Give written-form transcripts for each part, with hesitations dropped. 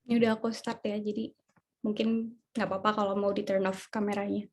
Ini udah aku start ya, jadi mungkin nggak apa-apa kalau mau di-turn off kameranya.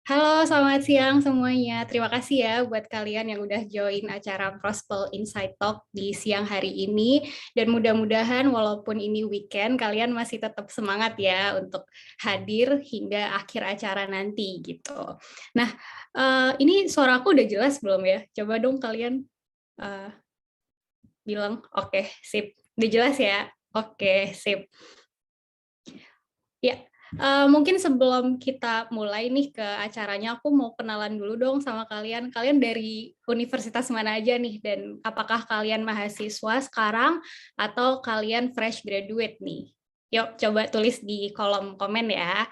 Halo, selamat siang semuanya. Terima kasih ya buat kalian yang udah join acara Prospel Insight Talk di siang hari ini. Dan mudah-mudahan walaupun ini weekend, kalian masih tetap semangat ya untuk hadir hingga akhir acara nanti gitu. Nah, ini suara aku udah jelas belum ya? Coba dong kalian eh, bilang, oke, sip. Udah jelas ya? Oke, sip. Ya, mungkin sebelum kita mulai nih ke acaranya, aku mau kenalan dulu dong sama kalian. Kalian dari universitas mana aja nih? Dan apakah kalian mahasiswa sekarang atau kalian fresh graduate nih? Yuk, coba tulis di kolom komen ya.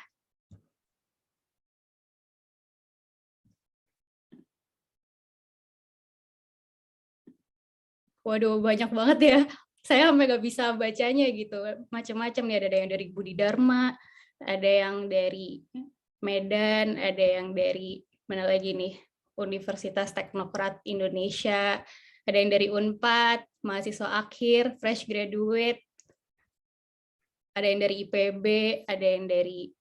Waduh, banyak banget ya. Saya sampai nggak bisa bacanya gitu. Macam-macam nih, ada yang dari Budi Dharma, ada yang dari Medan, ada yang dari mana lagi nih? Universitas Teknokrat Indonesia, ada yang dari Unpad, mahasiswa akhir, fresh graduate, ada yang dari IPB, ada yang dari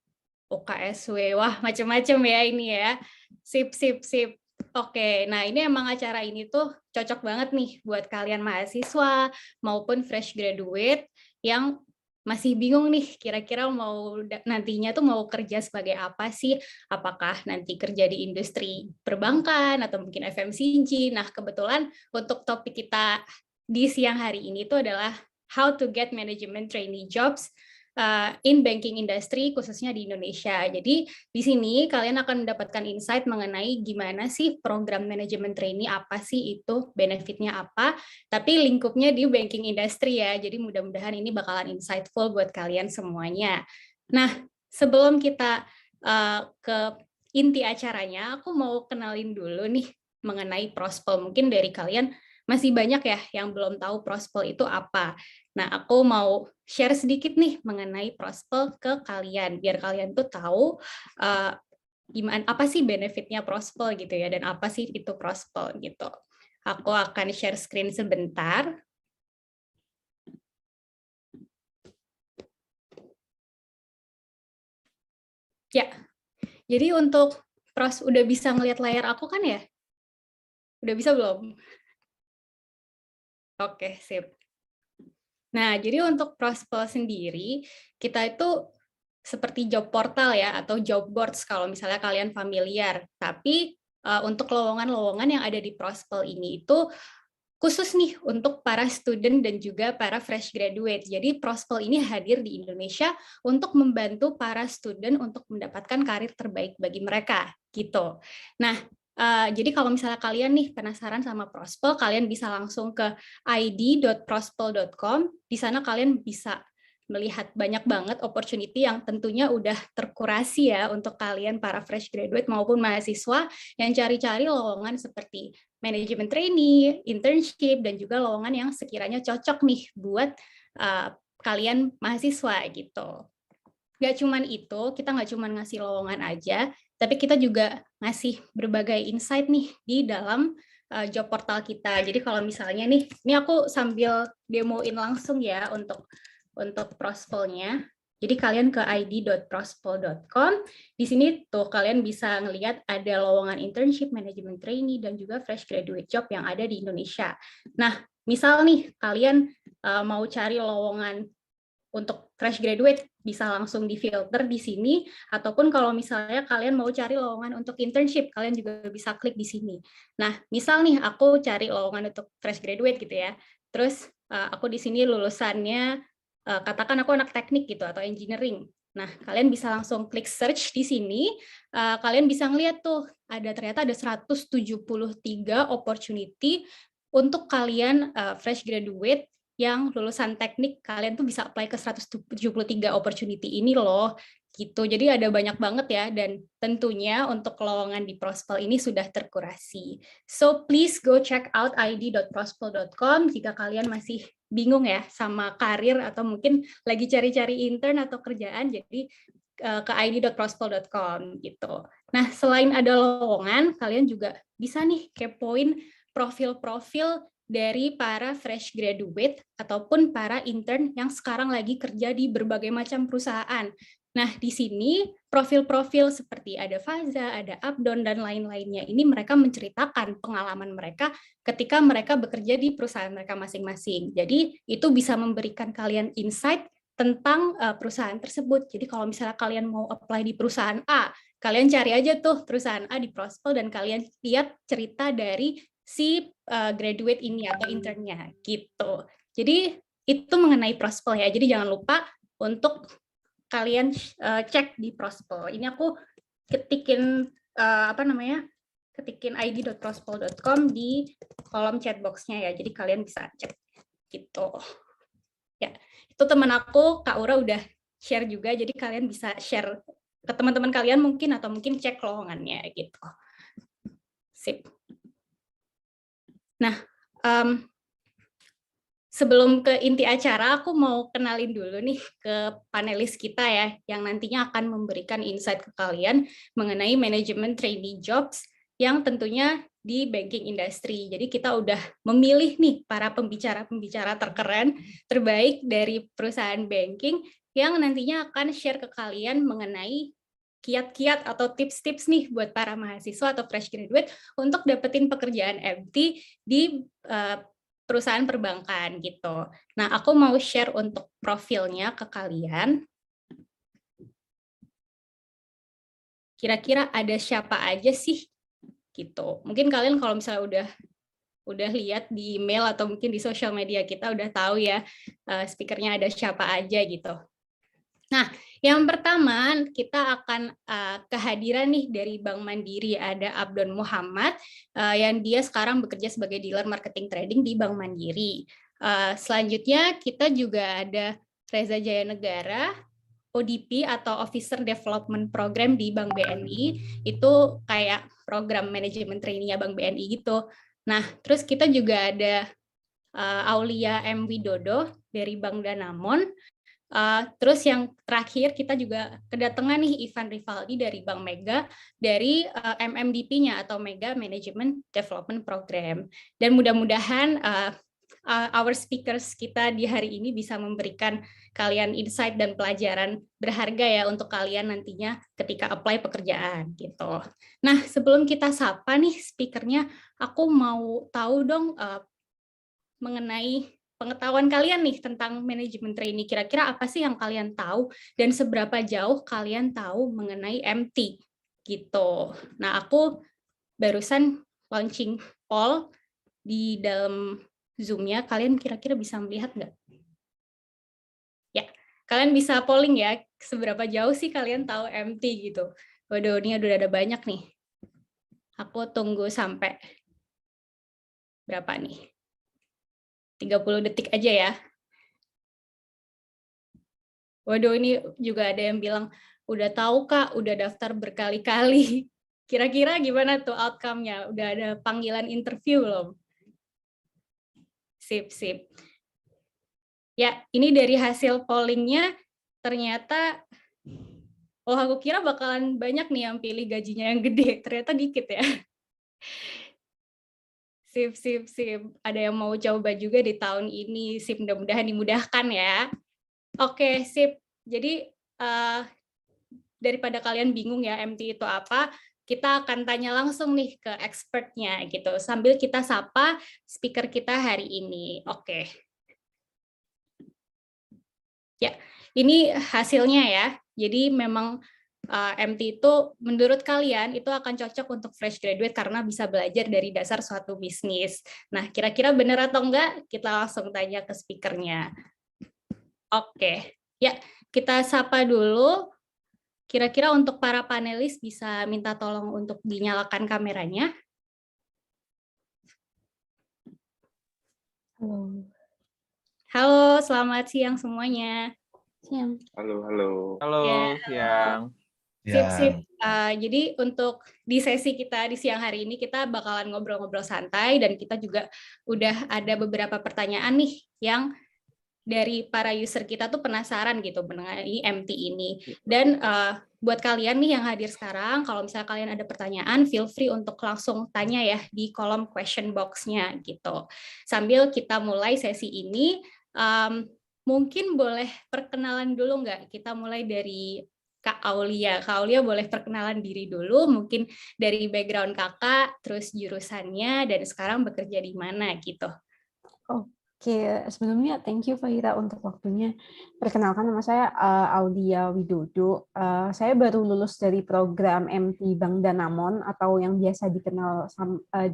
OKSW. Wah, macam-macam ya ini ya. Sip, sip, sip. Oke, nah ini emang acara ini tuh cocok banget nih buat kalian mahasiswa maupun fresh graduate yang masih bingung nih kira-kira mau nantinya tuh mau kerja sebagai apa sih? Apakah nanti kerja di industri perbankan atau mungkin FMCG? Nah, kebetulan untuk topik kita di siang hari ini tuh adalah how to get management trainee jobs in banking industry khususnya di Indonesia. Jadi di sini kalian akan mendapatkan insight mengenai gimana sih program manajemen trainee, apa sih itu, benefitnya apa, tapi lingkupnya di banking industry ya. Jadi mudah-mudahan ini bakalan insightful buat kalian semuanya. Nah, sebelum kita ke inti acaranya, aku mau kenalin dulu nih mengenai Prospel. Mungkin dari kalian masih banyak ya yang belum tahu Prospel itu apa. Nah, aku mau share sedikit nih mengenai Prospel ke kalian, biar kalian tuh tahu gimana, apa sih benefitnya Prospel gitu ya, dan apa sih itu Prospel gitu. Aku akan share screen sebentar. Ya, jadi untuk udah bisa ngelihat layar aku kan ya? Udah bisa belum? Oke, sip. Nah, jadi untuk Prospel sendiri, kita itu seperti job portal ya, atau job boards kalau misalnya kalian familiar. Tapi untuk lowongan-lowongan yang ada di Prospel ini itu khusus nih untuk para student dan juga para fresh graduate. Jadi Prospel ini hadir di Indonesia untuk membantu para student untuk mendapatkan karir terbaik bagi mereka gitu. Nah, jadi kalau misalnya kalian nih penasaran sama Prospel, kalian bisa langsung ke id.prospel.com. Di sana kalian bisa melihat banyak banget opportunity yang tentunya udah terkurasi ya untuk kalian para fresh graduate maupun mahasiswa yang cari-cari lowongan seperti manajemen trainee, internship, dan juga lowongan yang sekiranya cocok nih buat kalian mahasiswa gitu. Gak cuman itu, kita nggak cuman ngasih lowongan aja, tapi kita juga ngasih berbagai insight nih di dalam job portal kita. Jadi kalau misalnya nih, ini aku sambil demoin langsung ya untuk Prospel-nya. Jadi kalian ke id.prospel.com. Di sini tuh kalian bisa ngelihat ada lowongan internship, manajemen trainee, dan juga fresh graduate job yang ada di Indonesia. Nah, misal nih kalian mau cari lowongan untuk fresh graduate, bisa langsung difilter di sini, ataupun kalau misalnya kalian mau cari lowongan untuk internship, kalian juga bisa klik di sini. Nah, misal nih aku cari lowongan untuk fresh graduate gitu ya, terus aku di sini lulusannya, katakan aku anak teknik gitu, atau engineering. Nah, kalian bisa langsung klik search di sini, kalian bisa ngeliat tuh, ternyata ada 173 opportunity untuk kalian fresh graduate yang lulusan teknik, kalian tuh bisa apply ke 173 opportunity ini loh, gitu. Jadi ada banyak banget ya, dan tentunya untuk lowongan di Prospel ini sudah terkurasi. So please go check out id.prospel.com jika kalian masih bingung ya sama karir atau mungkin lagi cari-cari intern atau kerjaan, jadi ke id.prospel.com gitu. Nah, selain ada lowongan, kalian juga bisa nih kepoin profil-profil dari para fresh graduate ataupun para intern yang sekarang lagi kerja di berbagai macam perusahaan. Nah, di sini profil-profil seperti ada Faza, ada Abdon, dan lain-lainnya ini mereka menceritakan pengalaman mereka ketika mereka bekerja di perusahaan mereka masing-masing. Jadi itu bisa memberikan kalian insight tentang perusahaan tersebut. Jadi kalau misalnya kalian mau apply di perusahaan A, kalian cari aja tuh perusahaan A di Prospel dan kalian lihat cerita dari si graduate ini atau internnya gitu. Jadi itu mengenai Prospel ya. Jadi jangan lupa untuk kalian cek di Prospel. Ini aku ketikin ketikin id.prospel.com di kolom chatbox-nya ya. Jadi kalian bisa cek gitu. Ya, itu teman aku Kak Ura udah share juga. Jadi kalian bisa share ke teman-teman kalian mungkin atau mungkin cek lowongannya gitu. Sip. Nah, sebelum ke inti acara, aku mau kenalin dulu nih ke panelis kita ya, yang nantinya akan memberikan insight ke kalian mengenai manajemen trainee jobs yang tentunya di banking industry. Jadi kita udah memilih nih para pembicara-pembicara terkeren, terbaik dari perusahaan banking yang nantinya akan share ke kalian mengenai kiat-kiat atau tips-tips nih buat para mahasiswa atau fresh graduate untuk dapetin pekerjaan MT di perusahaan perbankan gitu. Nah, aku mau share untuk profilnya ke kalian. Kira-kira ada siapa aja sih gitu. Mungkin kalian kalau misalnya udah lihat di email atau mungkin di sosial media kita udah tahu ya speakernya ada siapa aja gitu. Nah, yang pertama kita akan kehadiran nih dari Bank Mandiri, ada Abdon Muhammad yang dia sekarang bekerja sebagai dealer marketing trading di Bank Mandiri. Selanjutnya kita juga ada Reza Jaya Negara, ODP atau Officer Development Program di Bank BNI, itu kayak program manajemen trainee-nya Bank BNI gitu. Nah, terus kita juga ada Aulia M. Widodo dari Bank Danamon. Terus yang terakhir kita juga kedatangan nih Ivan Rivaldi dari Bank Mega dari MMDP-nya atau Mega Management Development Program. Dan mudah-mudahan our speakers kita di hari ini bisa memberikan kalian insight dan pelajaran berharga ya untuk kalian nantinya ketika apply pekerjaan gitu. Nah, sebelum kita sapa nih speakernya, aku mau tahu dong mengenai pengetahuan kalian nih tentang manajemen trainee. Kira-kira apa sih yang kalian tahu dan seberapa jauh kalian tahu mengenai MT gitu. Nah, aku barusan launching poll di dalam Zoom-nya. Kalian kira-kira bisa melihat nggak? Ya, kalian bisa polling ya, seberapa jauh sih kalian tahu MT gitu. Waduh, ini udah ada banyak nih. Aku tunggu sampai berapa nih? 30 detik aja ya. Waduh, ini juga ada yang bilang, udah tahu Kak, udah daftar berkali-kali. Kira-kira gimana tuh outcome-nya? Udah ada panggilan interview belum? Sip, sip. Ya, ini dari hasil polling-nya, ternyata, oh aku kira bakalan banyak nih yang pilih gajinya yang gede. Ternyata dikit ya. Sip, sip, sip. Ada yang mau coba juga di tahun ini. Sip, mudah-mudahan dimudahkan ya. Oke, sip. Jadi, daripada kalian bingung ya MT itu apa, kita akan tanya langsung nih ke expertnya gitu, sambil kita sapa speaker kita hari ini. Oke. Ya, ini hasilnya ya. Jadi memang MT itu menurut kalian itu akan cocok untuk fresh graduate karena bisa belajar dari dasar suatu bisnis. Nah, kira-kira benar atau enggak? Kita langsung tanya ke speakernya. Oke. Ya, kita sapa dulu. Kira-kira untuk para panelis bisa minta tolong untuk dinyalakan kameranya. Halo. Halo, selamat siang semuanya. Siang. Halo, halo. Halo, Ya. siang. Sip, sip. Jadi untuk di sesi kita di siang hari ini kita bakalan ngobrol-ngobrol santai dan kita juga udah ada beberapa pertanyaan nih yang dari para user kita tuh penasaran gitu mengenai MT ini. Dan buat kalian nih yang hadir sekarang, kalau misalnya kalian ada pertanyaan, feel free untuk langsung tanya ya di kolom question box-nya gitu. Sambil kita mulai sesi ini, mungkin boleh perkenalan dulu nggak? Kita mulai dari Kak Aulia. Kak Aulia boleh perkenalan diri dulu, mungkin dari background kakak, terus jurusannya, dan sekarang bekerja di mana gitu. Oke, sebelumnya thank you Faira untuk waktunya. Perkenalkan nama saya Audia Widodo. Saya baru lulus dari program MT Bank Danamon atau yang biasa dikenal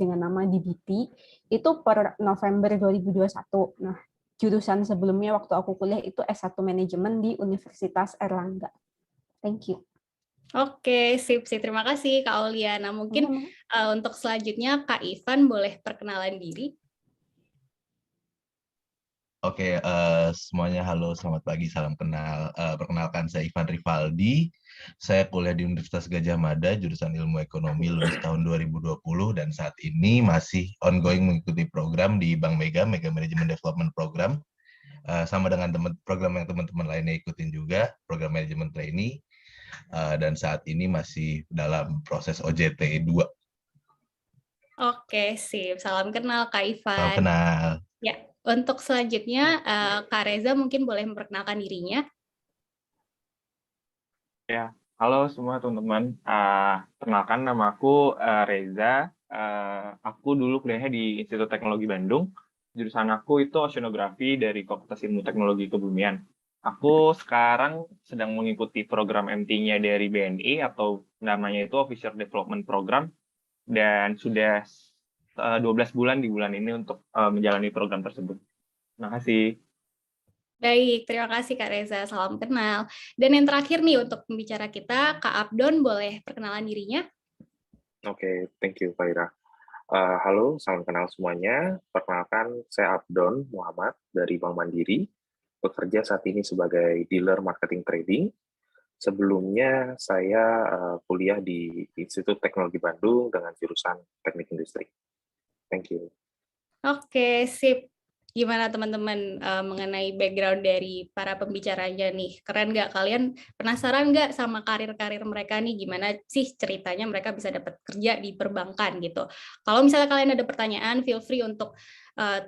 dengan nama DBT. Itu per November 2021. Nah, jurusan sebelumnya waktu aku kuliah itu S1 Manajemen di Universitas Erlangga. Thank you. Oke, sip, sip. Terima kasih Kak Aulia. Nah, mungkin untuk selanjutnya Kak Ivan boleh perkenalan diri. Oke, semuanya halo, selamat pagi, salam kenal. Perkenalkan, saya Ivan Rivaldi. Saya kuliah di Universitas Gadjah Mada, jurusan Ilmu Ekonomi, lulus tahun 2020, dan saat ini masih ongoing mengikuti program di Bank Mega Management Development Program, sama dengan program yang teman-teman lainnya ikutin juga, program manajemen trainee, dan saat ini masih dalam proses OJT 2. Oke, sip. Salam kenal Kak Salam Ivan. kenal. Ya, untuk selanjutnya Kak Reza mungkin boleh memperkenalkan dirinya. Ya, halo semua teman-teman. Perkenalkan nama aku Reza. Aku dulu kuliahnya di Institut Teknologi Bandung. Jurusan aku itu oceanografi dari Fakultas Ilmu Teknologi Kebumian. Aku sekarang sedang mengikuti program MT-nya dari BNI atau namanya itu Officer Development Program, dan sudah 12 bulan di bulan ini untuk menjalani program tersebut. Terima kasih. Baik, terima kasih Kak Reza. Salam kenal. Dan yang terakhir nih untuk pembicara kita, Kak Abdon boleh perkenalan dirinya. Oke, thank you, Faira. Halo, salam kenal semuanya. Perkenalkan, saya Abdon Muhammad dari Bank Mandiri. Bekerja saat ini sebagai dealer marketing trading. Sebelumnya, saya kuliah di Institut Teknologi Bandung dengan jurusan Teknik Industri. Thank you. Oke, sip. Gimana teman-teman mengenai background dari para pembicaranya nih? Keren nggak? Kalian penasaran nggak sama karir-karir mereka nih? Gimana sih ceritanya mereka bisa dapat kerja di perbankan gitu? Kalau misalnya kalian ada pertanyaan, feel free untuk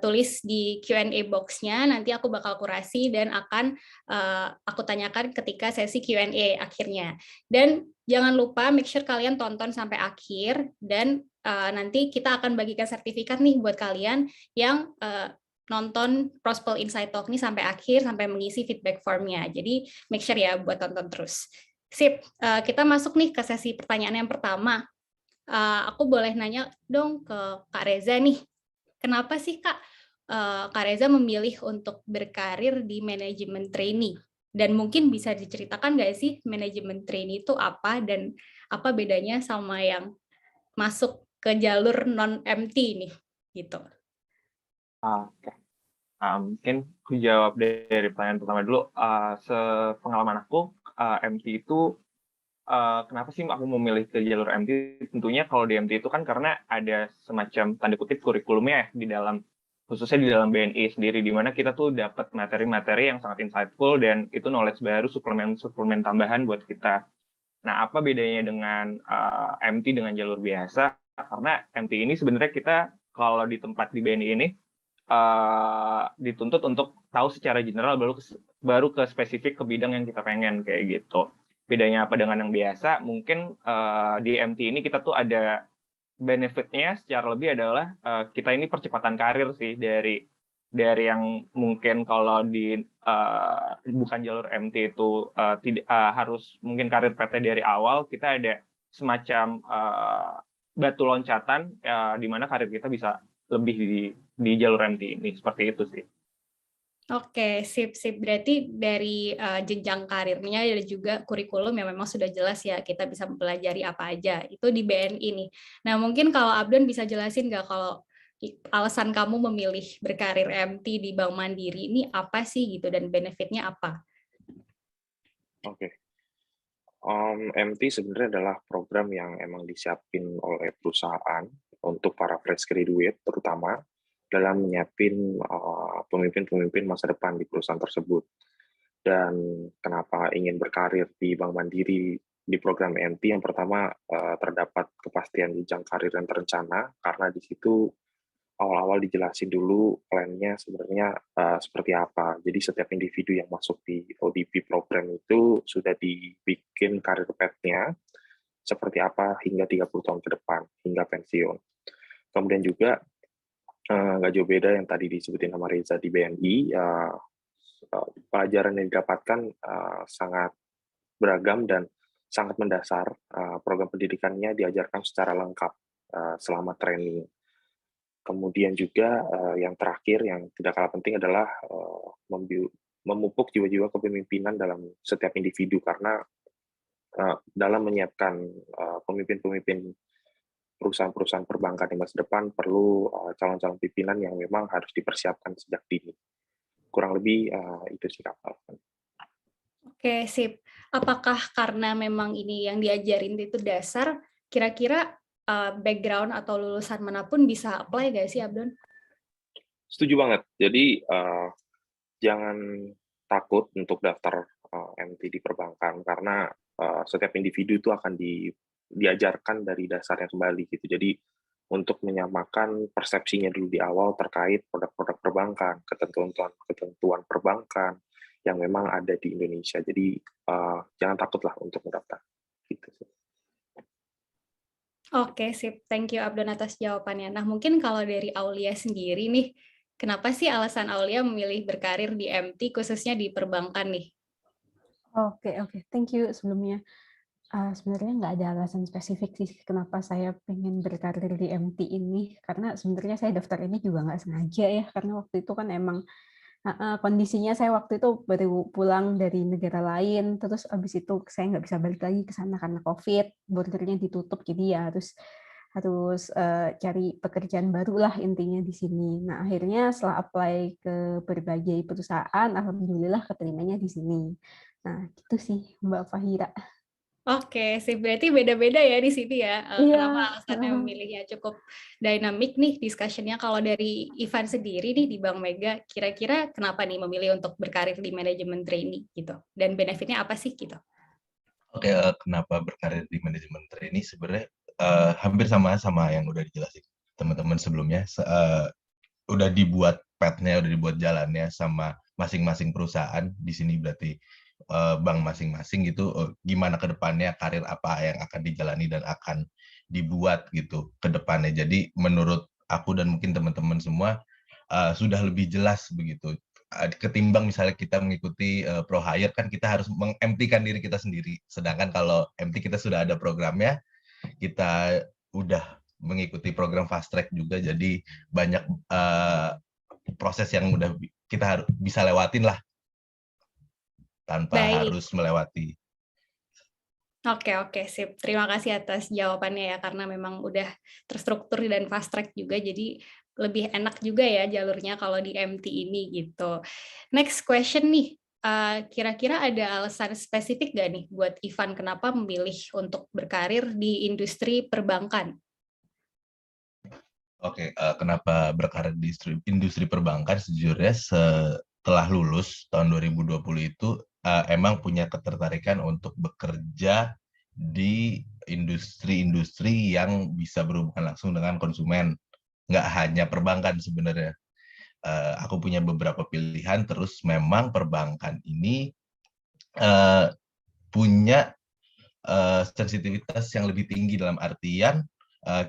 tulis di Q&A box-nya. Nanti aku bakal kurasi dan akan aku tanyakan ketika sesi Q&A akhirnya. Dan jangan lupa make sure kalian tonton sampai akhir dan nanti kita akan bagikan sertifikat nih buat kalian yang nonton Prospel Insight Talk nih sampai akhir, sampai mengisi feedback formnya. Jadi make sure ya buat tonton terus. Sip, kita masuk nih ke sesi pertanyaan yang pertama. Aku boleh nanya dong ke Kak Reza nih, kenapa sih Kak Reza memilih untuk berkarir di manajemen trainee? Dan mungkin bisa diceritakan nggak sih manajemen trainee itu apa dan apa bedanya sama yang masuk ke jalur non-MT nih, gitu. Oke. Mungkin aku jawab dari pertanyaan pertama dulu. Sepengalaman aku, MT itu, kenapa sih aku memilih ke jalur MT? Tentunya kalau di MT itu kan karena ada semacam tanda kutip kurikulumnya di dalam, khususnya di dalam BNI sendiri, di mana kita tuh dapat materi-materi yang sangat insightful dan itu knowledge baru, suplemen tambahan buat kita. Nah, apa bedanya dengan MT dengan jalur biasa? Karena MT ini sebenarnya kita kalau di tempat di BNI ini dituntut untuk tahu secara general baru ke spesifik ke bidang yang kita pengen kayak gitu. Bedanya apa dengan yang biasa? Mungkin di MT ini kita tuh ada benefitnya secara lebih adalah kita ini percepatan karir sih dari yang mungkin kalau di bukan jalur MT itu tidak harus mungkin karir PT dari awal, kita ada semacam batu loncatan di mana karir kita bisa lebih di jalur MT ini, seperti itu sih. Oke, sip. Berarti dari jenjang karirnya dan juga kurikulum yang memang sudah jelas ya, kita bisa mempelajari apa aja. Itu di BNI nih. Nah, mungkin kalau Abdon bisa jelasin nggak kalau alasan kamu memilih berkarir MT di Bank Mandiri ini apa sih gitu dan benefitnya apa? Oke. MT sebenarnya adalah program yang emang disiapin oleh perusahaan untuk para fresh graduate, terutama dalam menyiapin pemimpin-pemimpin masa depan di perusahaan tersebut. Dan kenapa ingin berkarir di Bank Mandiri di program MT? Yang pertama, terdapat kepastian jenjang karir yang terencana, karena di situ awal-awal dijelasin dulu plan-nya sebenarnya seperti apa. Jadi setiap individu yang masuk di ODP program itu sudah dibikin karir path-nya seperti apa hingga 30 tahun ke depan, hingga pensiun. Kemudian juga nggak jauh beda yang tadi disebutin sama Reza di BNI, pelajaran yang didapatkan sangat beragam dan sangat mendasar. Program pendidikannya diajarkan secara lengkap selama training. Kemudian juga yang terakhir, yang tidak kalah penting adalah memupuk jiwa-jiwa kepemimpinan dalam setiap individu, karena dalam menyiapkan pemimpin-pemimpin perusahaan-perusahaan perbankan di masa depan perlu calon-calon pimpinan yang memang harus dipersiapkan sejak dini. Kurang lebih itu sih, Kak. Oke, sip. Apakah karena memang ini yang diajarin itu dasar, kira-kira background atau lulusan manapun bisa apply nggak sih, Abdon? Setuju banget. Jadi jangan takut untuk daftar MT di perbankan, karena setiap individu itu akan diajarkan dari dasarnya kembali gitu. Jadi untuk menyamakan persepsinya dulu di awal terkait produk-produk perbankan, ketentuan perbankan yang memang ada di Indonesia. Jadi jangan takutlah untuk mendaftar. Gitu sih. Oke, sip. Thank you, Abdon, atas jawabannya. Nah, mungkin kalau dari Aulia sendiri nih, kenapa sih alasan Aulia memilih berkarir di MT, khususnya di perbankan nih? Oke, thank you sebelumnya. Sebenarnya nggak ada alasan spesifik sih kenapa saya pengen berkarir di MT ini, karena sebenarnya saya daftar ini juga nggak sengaja ya, karena waktu itu kan emang kondisinya saya waktu itu baru pulang dari negara lain, terus abis itu saya nggak bisa balik lagi ke sana karena COVID, bordernya ditutup, jadi ya harus cari pekerjaan baru lah intinya di sini. Nah, akhirnya setelah apply ke berbagai perusahaan, alhamdulillah keterimanya di sini. Nah, gitu sih Mbak Fahira. Oke, sih berarti beda-beda ya di sini ya. Iya. Kenapa alasannya memilihnya cukup dynamic nih discussion-nya. Kalau dari Ivan sendiri nih di Bank Mega, kira-kira kenapa nih memilih untuk berkarir di manajemen trainee gitu? Dan benefitnya apa sih gitu? Oke, kenapa berkarir di manajemen trainee? Sebenarnya hampir sama yang udah dijelasin teman-teman sebelumnya. Udah dibuat path-nya, udah dibuat jalannya sama masing-masing perusahaan. Di sini berarti bank masing-masing gitu, gimana ke depannya, karir apa yang akan dijalani dan akan dibuat gitu ke depannya. Jadi menurut aku dan mungkin teman-teman semua sudah lebih jelas begitu. Ketimbang misalnya kita mengikuti pro hire, kan kita harus meng-empty-kan diri kita sendiri. Sedangkan kalau empty kita sudah ada programnya, kita udah mengikuti program fast track juga, jadi banyak proses yang udah kita bisa lewatin lah tanpa harus melewati. Oke, sip. Terima kasih atas jawabannya ya, karena memang udah terstruktur dan fast track juga, jadi lebih enak juga ya jalurnya kalau di MT ini gitu. Next question nih, kira-kira ada alasan spesifik nggak nih buat Ivan kenapa memilih untuk berkarir di industri perbankan? Oke, kenapa berkarir di industri perbankan? Sejujurnya setelah lulus tahun 2020 itu emang punya ketertarikan untuk bekerja di industri-industri yang bisa berhubungan langsung dengan konsumen. Nggak hanya perbankan sebenarnya. Aku punya beberapa pilihan, terus memang perbankan ini punya sensitivitas yang lebih tinggi, dalam artian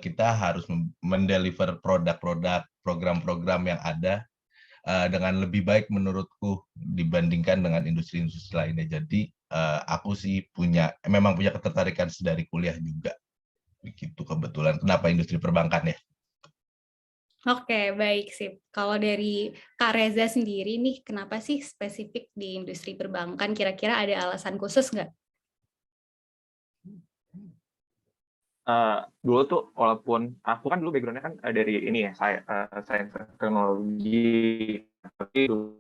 kita harus mendeliver produk-produk, program-program yang ada dengan lebih baik menurutku dibandingkan dengan industri-industri lainnya. Jadi aku sih memang punya ketertarikan sedari kuliah juga. Begitu kebetulan. Kenapa industri perbankan ya? Oke, baik sip. Kalau dari Kak Reza sendiri nih, kenapa sih spesifik di industri perbankan? Kira-kira ada alasan khusus nggak? Dulu tuh, walaupun aku kan dulu background-nya kan dari ini ya, sains teknologi, tapi dulu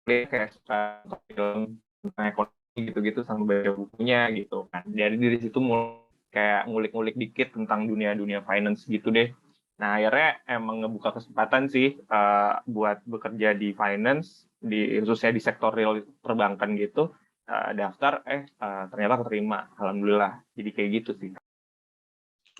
kayak suka film ekonomi gitu-gitu sama baca bukunya gitu kan. Jadi dari situ mulai kayak ngulik-ngulik dikit tentang dunia finance gitu deh. Nah, akhirnya emang ngebuka kesempatan sih buat bekerja di finance, khususnya di sektor real perbankan gitu. Daftar, ternyata keterima. Alhamdulillah. Jadi kayak gitu sih.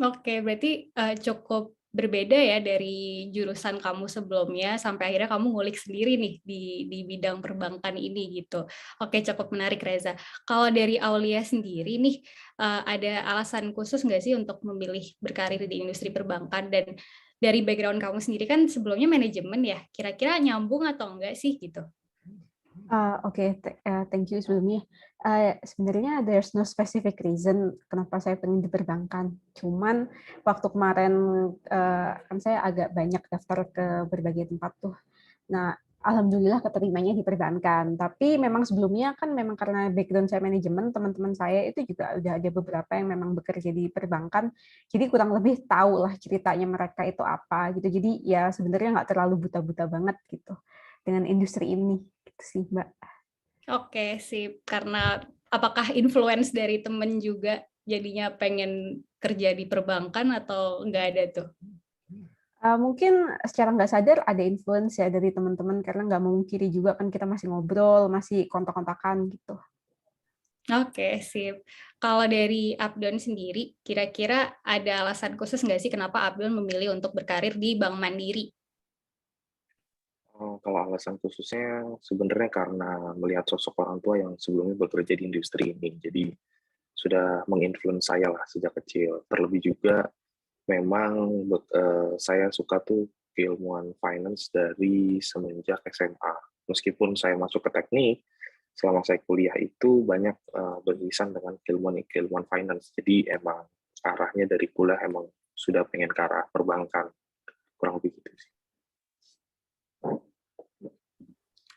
Oke, berarti cukup berbeda ya dari jurusan kamu sebelumnya sampai akhirnya kamu ngulik sendiri nih di bidang perbankan ini gitu. Oke, cukup menarik Reza. Kalau dari Aulia sendiri nih, ada alasan khusus nggak sih untuk memilih berkarir di industri perbankan? Dan dari background kamu sendiri kan sebelumnya manajemen ya, kira-kira nyambung atau enggak sih gitu? Thank you sebelumnya. Sebenarnya there's no specific reason kenapa saya pengen di perbankan. Cuman waktu kemarin kan saya agak banyak daftar ke berbagai tempat tuh. Nah, alhamdulillah keterimanya di perbankan. Tapi memang sebelumnya kan memang karena background saya manajemen, teman-teman saya itu juga udah ada beberapa yang memang bekerja di perbankan. Jadi kurang lebih tahu lah ceritanya mereka itu apa gitu. Jadi ya sebenarnya nggak terlalu buta-buta banget gitu dengan industri ini. Gitu sih, Mbak. Oke, sip. Karena apakah influence dari temen juga jadinya pengen kerja di perbankan atau nggak ada tuh? Mungkin secara nggak sadar ada influence ya dari teman-teman karena nggak memungkiri juga kan kita masih ngobrol, masih kontak-kontakan gitu. Oke, sip. Kalau dari Abdon sendiri, kira-kira ada alasan khusus nggak sih kenapa Abdon memilih untuk berkarir di Bank Mandiri? Kalau alasan khususnya sebenarnya karena melihat sosok orang tua yang sebelumnya bekerja di industri ini, jadi sudah menginfluence saya lah sejak kecil. Terlebih juga memang saya suka tuh keilmuan finance dari semenjak SMA. Meskipun saya masuk ke teknik, selama saya kuliah itu banyak beririsan dengan keilmuan finance. Jadi emang arahnya dari kuliah emang sudah pengen ke arah perbankan. Kurang lebih gitu sih.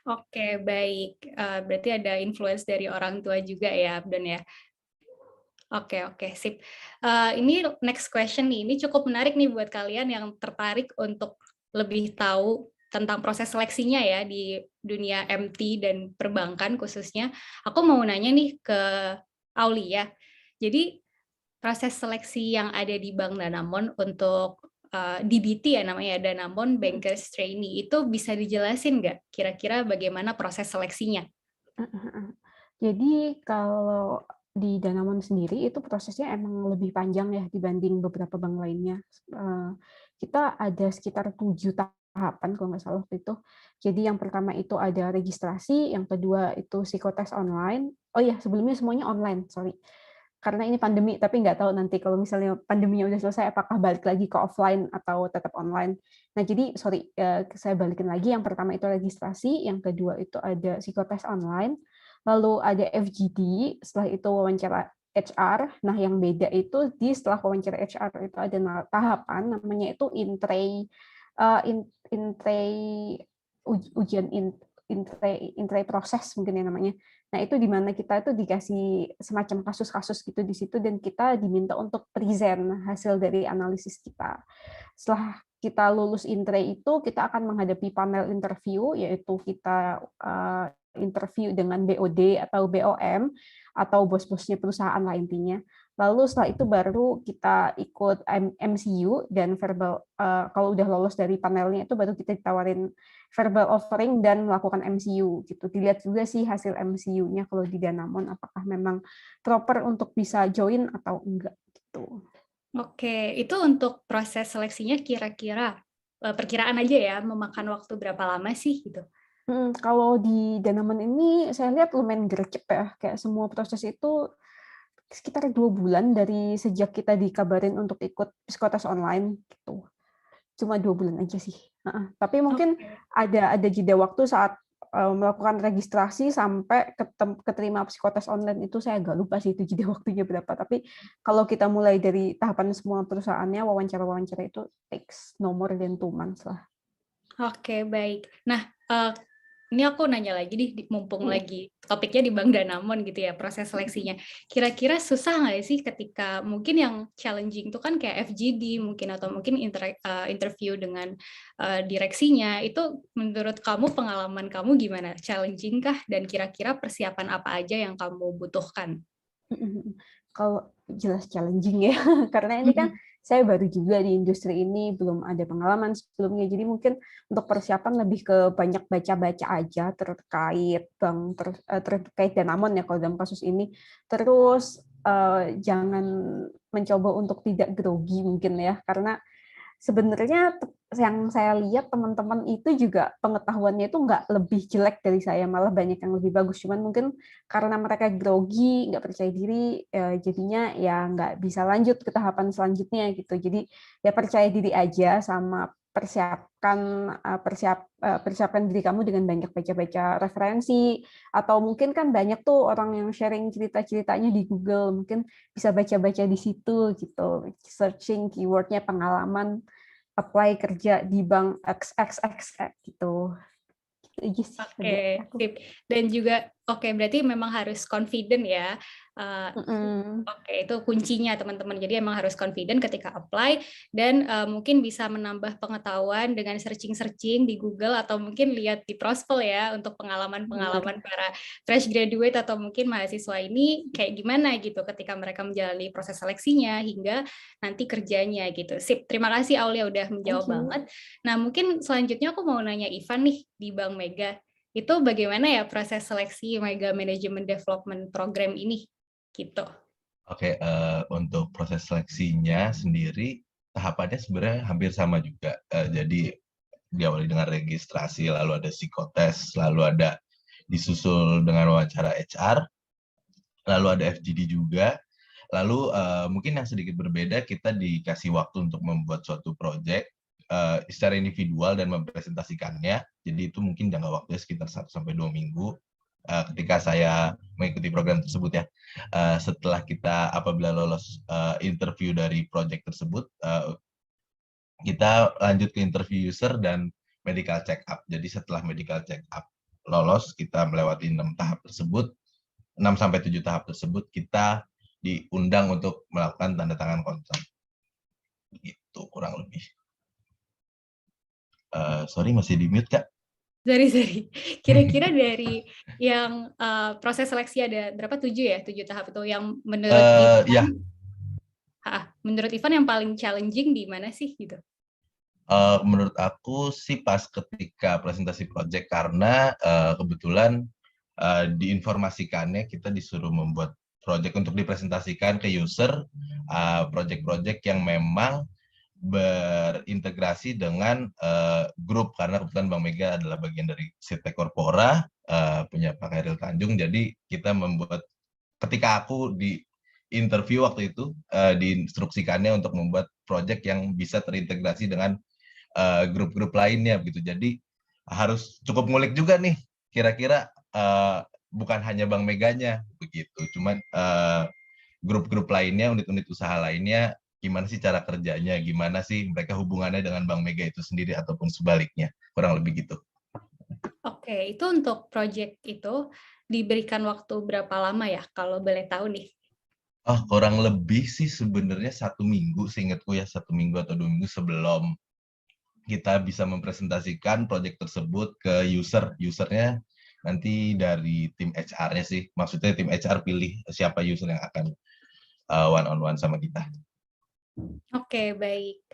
Oke, baik. Berarti ada influence dari orang tua juga ya, Abdon ya? Oke, sip. Ini next question nih, ini cukup menarik nih buat kalian yang tertarik untuk lebih tahu tentang proses seleksinya ya di dunia MT dan perbankan khususnya. Aku mau nanya nih ke Aulia. Jadi proses seleksi yang ada di Bank Danamon untuk DBT ya namanya, Danamon Bankers Trainee, itu bisa dijelasin nggak kira-kira bagaimana proses seleksinya? Jadi kalau di Danamon sendiri itu prosesnya emang lebih panjang ya dibanding beberapa bank lainnya. Kita ada sekitar 7 tahapan kalau nggak salah waktu itu. Jadi yang pertama itu ada registrasi, yang kedua itu psikotes online. Oh iya, sebelumnya semuanya online, sorry. Karena ini pandemi, tapi nggak tahu nanti kalau misalnya pandeminya udah selesai, apakah balik lagi ke offline atau tetap online. Nah, jadi sorry, saya balikin lagi. Yang pertama itu registrasi, yang kedua itu ada psikotes online, lalu ada FGD, setelah itu wawancara HR. Nah, yang beda itu setelah wawancara HR itu ada tahapan namanya itu ujian intre proses mungkin ya namanya. Nah, itu di mana kita itu dikasih semacam kasus-kasus gitu di situ dan kita diminta untuk present hasil dari analisis kita. Setelah kita lulus intre itu, kita akan menghadapi panel interview, yaitu kita interview dengan BOD atau BOM atau bos-bosnya perusahaan lah intinya. Lalu setelah itu baru kita ikut MCU dan verbal, kalau udah lolos dari panelnya itu baru kita ditawarin verbal offering dan melakukan MCU gitu. Dilihat juga sih hasil MCU-nya kalau di Danamon apakah memang proper untuk bisa join atau enggak gitu. Oke, itu untuk proses seleksinya kira-kira perkiraan aja ya, memakan waktu berapa lama sih gitu? Kalau di Danamon ini saya lihat lumayan gercep ya, kayak semua proses itu sekitar 2 bulan dari sejak kita dikabarin untuk ikut psikotes online gitu. Cuma 2 bulan aja sih. Tapi mungkin ada jeda waktu saat melakukan registrasi sampai keterima psikotes online itu saya agak lupa sih itu jeda waktunya berapa. Tapi kalau kita mulai dari tahapan semua perusahaannya, wawancara-wawancara itu takes no more than 2 months lah. Oke, baik. Nah, ini aku nanya lagi nih, mumpung lagi topiknya di Bank Danamon gitu ya, proses seleksinya. Kira-kira susah nggak sih ketika mungkin yang challenging itu kan kayak FGD mungkin atau mungkin interview dengan direksinya, itu menurut kamu, pengalaman kamu gimana? Challenging kah? Dan kira-kira persiapan apa aja yang kamu butuhkan? Kalau jelas challenging ya, karena ini kan saya baru juga di industri ini, belum ada pengalaman sebelumnya, jadi mungkin untuk persiapan lebih ke banyak baca-baca aja terkait terkait Danamon ya kalau dalam kasus ini. Terus jangan mencoba untuk tidak grogi mungkin ya, karena sebenarnya yang saya lihat teman-teman itu juga pengetahuannya itu nggak lebih jelek dari saya, malah banyak yang lebih bagus. Cuman mungkin karena mereka grogi, nggak percaya diri, jadinya ya nggak bisa lanjut ke tahapan selanjutnya gitu. Jadi ya percaya diri aja sama persiapkan diri kamu dengan banyak baca-baca referensi, atau mungkin kan banyak tuh orang yang sharing cerita-ceritanya di Google, mungkin bisa baca-baca di situ gitu, searching keywordnya pengalaman apply kerja di bank XXX gitu. Gitu aja sih. Oke, sip. Dan juga berarti memang harus confident ya. Oke, itu kuncinya teman-teman. Jadi emang harus confident ketika apply, dan mungkin bisa menambah pengetahuan dengan searching-searching di Google, atau mungkin lihat di Prospel ya untuk pengalaman-pengalaman para fresh graduate atau mungkin mahasiswa ini kayak gimana gitu ketika mereka menjalani proses seleksinya hingga nanti kerjanya gitu. Sip, terima kasih Aulia udah menjawab banget. Nah, mungkin selanjutnya aku mau nanya Ivan nih di Bank Mega. Itu bagaimana ya proses seleksi Mega Management Development Program ini? Gitu. Oke, untuk proses seleksinya sendiri, tahapannya sebenarnya hampir sama juga. Jadi diawali dengan registrasi, lalu ada psikotes, lalu ada disusul dengan wawancara HR, lalu ada FGD juga. Lalu mungkin yang sedikit berbeda, kita dikasih waktu untuk membuat suatu proyek secara individual dan mempresentasikannya. Jadi itu mungkin jangka waktunya sekitar 1-2 minggu. Ketika saya mengikuti program tersebut ya, setelah kita apabila lolos interview dari project tersebut, kita lanjut ke interview user dan medical check up. Jadi setelah medical check up lolos, kita melewati 6 tahap tersebut, 6-7 tahap tersebut, kita diundang untuk melakukan tanda tangan kontrak. Gitu kurang lebih. Sorry, masih di mute, Kak? Sorry. Kira-kira dari yang proses seleksi ada berapa? 7 ya? 7 tahap itu yang menurut Ivan, ya. Menurut Ivan yang paling challenging di mana sih gitu? Menurut aku sih pas ketika presentasi project, karena kebetulan diinformasikannya kita disuruh membuat project untuk dipresentasikan ke user, project-project yang memang berintegrasi dengan grup, karena kebetulan Bank Mega adalah bagian dari Site Corpora, punya Pak Khairil Tanjung. Jadi kita membuat, ketika aku di interview waktu itu, diinstruksikannya untuk membuat project yang bisa terintegrasi dengan grup-grup lainnya begitu. Jadi harus cukup ngulik juga nih, kira-kira bukan hanya Bank Meganya begitu, cuman grup-grup lainnya, unit-unit usaha lainnya, gimana sih cara kerjanya, gimana sih mereka hubungannya dengan Bank Mega itu sendiri ataupun sebaliknya, kurang lebih gitu. Oke, itu untuk project itu diberikan waktu berapa lama ya kalau boleh tahu nih? Kurang lebih sih sebenarnya 1 minggu, seingatku ya, 1 minggu atau 2 minggu sebelum kita bisa mempresentasikan project tersebut ke usernya nanti dari tim HR-nya sih. Maksudnya tim HR pilih siapa user yang akan one-on-one sama kita. Oke, baik.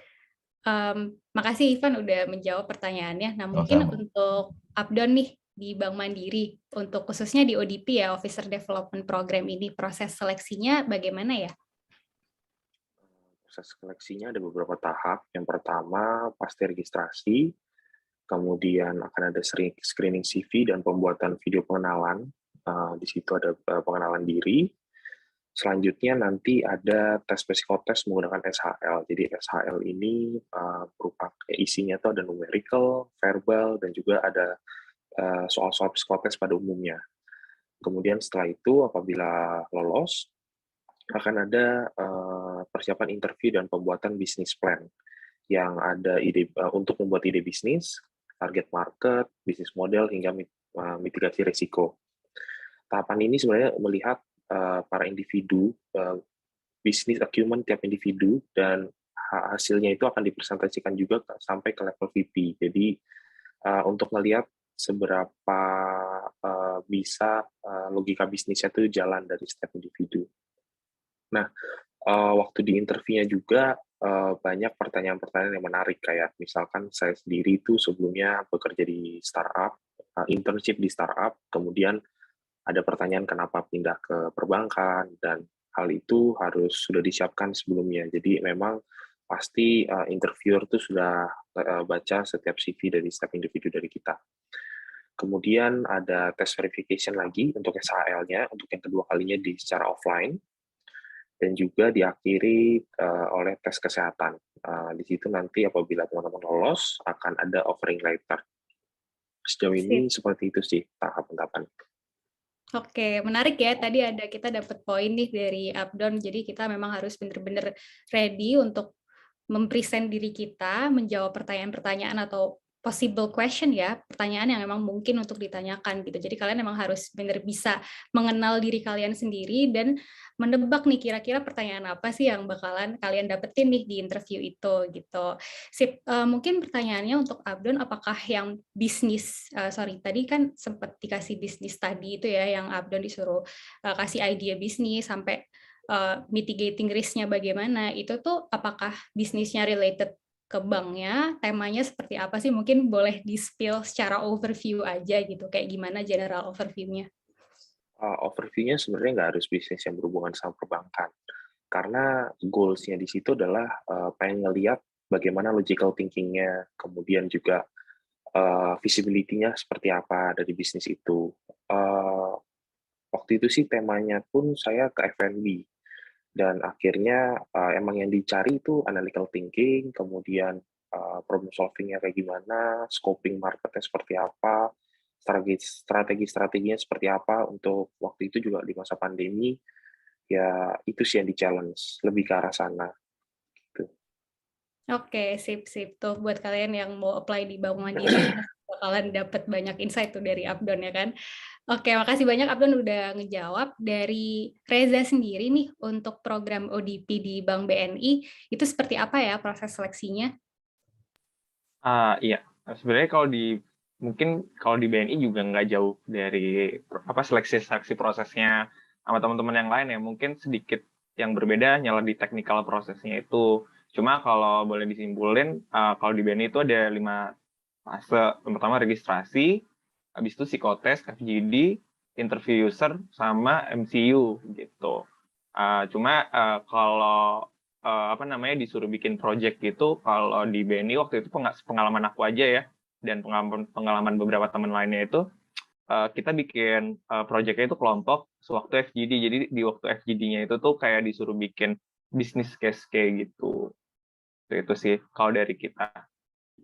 Makasih Ivan udah menjawab pertanyaannya. Nah, mungkin untuk Abdon nih di Bank Mandiri, untuk khususnya di ODP ya, Officer Development Program ini, proses seleksinya bagaimana ya? Proses seleksinya ada beberapa tahap. Yang pertama pasti registrasi, kemudian akan ada screening CV dan pembuatan video pengenalan. Di situ ada pengenalan diri. Selanjutnya nanti ada tes psikotes menggunakan SHL. Jadi SHL ini berupa isinya itu ada numerical, verbal, dan juga ada soal-soal psikotes pada umumnya. Kemudian setelah itu apabila lolos, akan ada persiapan interview dan pembuatan bisnis plan yang ada ide untuk membuat ide bisnis, target market, bisnis model, hingga mitigasi risiko. Tahapan ini sebenarnya melihat para individu, bisnis acumen tiap individu, dan hasilnya itu akan dipresentasikan juga sampai ke level VP. Jadi untuk melihat seberapa bisa logika bisnisnya itu jalan dari setiap individu. Nah, waktu di interviewnya juga banyak pertanyaan-pertanyaan yang menarik, kayak misalkan saya sendiri itu sebelumnya bekerja di startup, internship di startup, kemudian ada pertanyaan kenapa pindah ke perbankan, dan hal itu harus sudah disiapkan sebelumnya. Jadi memang pasti interviewer tuh sudah baca setiap CV dari setiap individu dari kita. Kemudian ada tes verification lagi untuk SHL-nya, untuk yang kedua kalinya secara offline, dan juga diakhiri oleh tes kesehatan. Di situ nanti apabila teman-teman lolos, akan ada offering letter. Sejauh ini seperti itu sih tahapan-tahapan. Oke, menarik ya. Tadi kita dapat poin nih dari Abdon. Jadi kita memang harus benar-benar ready untuk mempresent diri kita, menjawab pertanyaan-pertanyaan atau possible question ya, pertanyaan yang memang mungkin untuk ditanyakan gitu. Jadi kalian memang harus benar bisa mengenal diri kalian sendiri dan menebak nih kira-kira pertanyaan apa sih yang bakalan kalian dapetin nih di interview itu gitu. Sip, mungkin pertanyaannya untuk Abdon, apakah yang bisnis, tadi kan sempat dikasih bisnis tadi itu ya, yang Abdon disuruh kasih ide bisnis sampai mitigating risk-nya bagaimana, itu tuh apakah bisnisnya related ke banknya, temanya seperti apa sih? Mungkin boleh di-spill secara overview aja gitu, kayak gimana general overview-nya? Overview-nya sebenarnya nggak harus bisnis yang berhubungan sama perbankan, karena goals-nya di situ adalah pengen ngelihat bagaimana logical thinking-nya, kemudian juga visibility-nya seperti apa dari bisnis itu. Waktu itu sih temanya pun saya ke F&B, dan akhirnya emang yang dicari itu analytical thinking, kemudian problem solving-nya kayak gimana, scoping marketnya seperti apa, strategi-strateginya seperti apa untuk waktu itu juga di masa pandemi, ya itu sih yang di-challenge, lebih ke arah sana. Gitu. Oke, sip. Tuh buat kalian yang mau apply di Bank Mandiri, bakalan dapat banyak insight tuh dari Abdon ya kan. Oke, makasih banyak Abdon udah ngejawab. Dari Reza sendiri nih, untuk program ODP di Bank BNI, itu seperti apa ya proses seleksinya? Iya, sebenarnya mungkin kalau di BNI juga nggak jauh dari seleksi prosesnya sama teman-teman yang lain ya. Mungkin sedikit yang berbeda nyala di technical prosesnya itu. Cuma kalau boleh disimpulin, kalau di BNI itu ada 5 fase. Yang pertama registrasi, habis itu psikotes, FGD, interview user, sama MCU gitu. Cuma kalau disuruh bikin project gitu, kalau di BNI waktu itu pengalaman aku aja ya, dan pengalaman beberapa teman lainnya itu, kita bikin projectnya itu kelompok sewaktu FGD. Jadi di waktu FGD-nya itu tuh kayak disuruh bikin bisnis case kayak gitu. Itu sih kalau dari kita.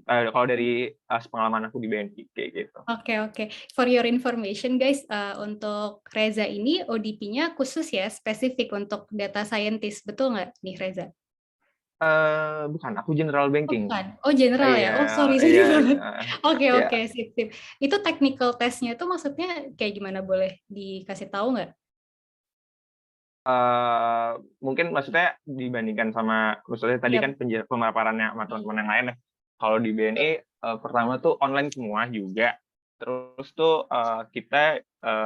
Kalau dari pengalaman aku di BNI kayak gitu. Oke. For your information guys, untuk Reza ini ODP-nya khusus ya, spesifik untuk data scientist, betul nggak nih Reza? Bukan, aku general banking. Bukan. Oh, general ya. Oh, sorry banget. Oke, sip. Itu technical test-nya itu maksudnya kayak gimana, boleh dikasih tahu nggak? Mungkin maksudnya dibandingkan sama, maksudnya tadi kan pemaparannya sama teman-teman yang lain ya. Kalau di BNI pertama tuh online semua juga. Terus tuh kita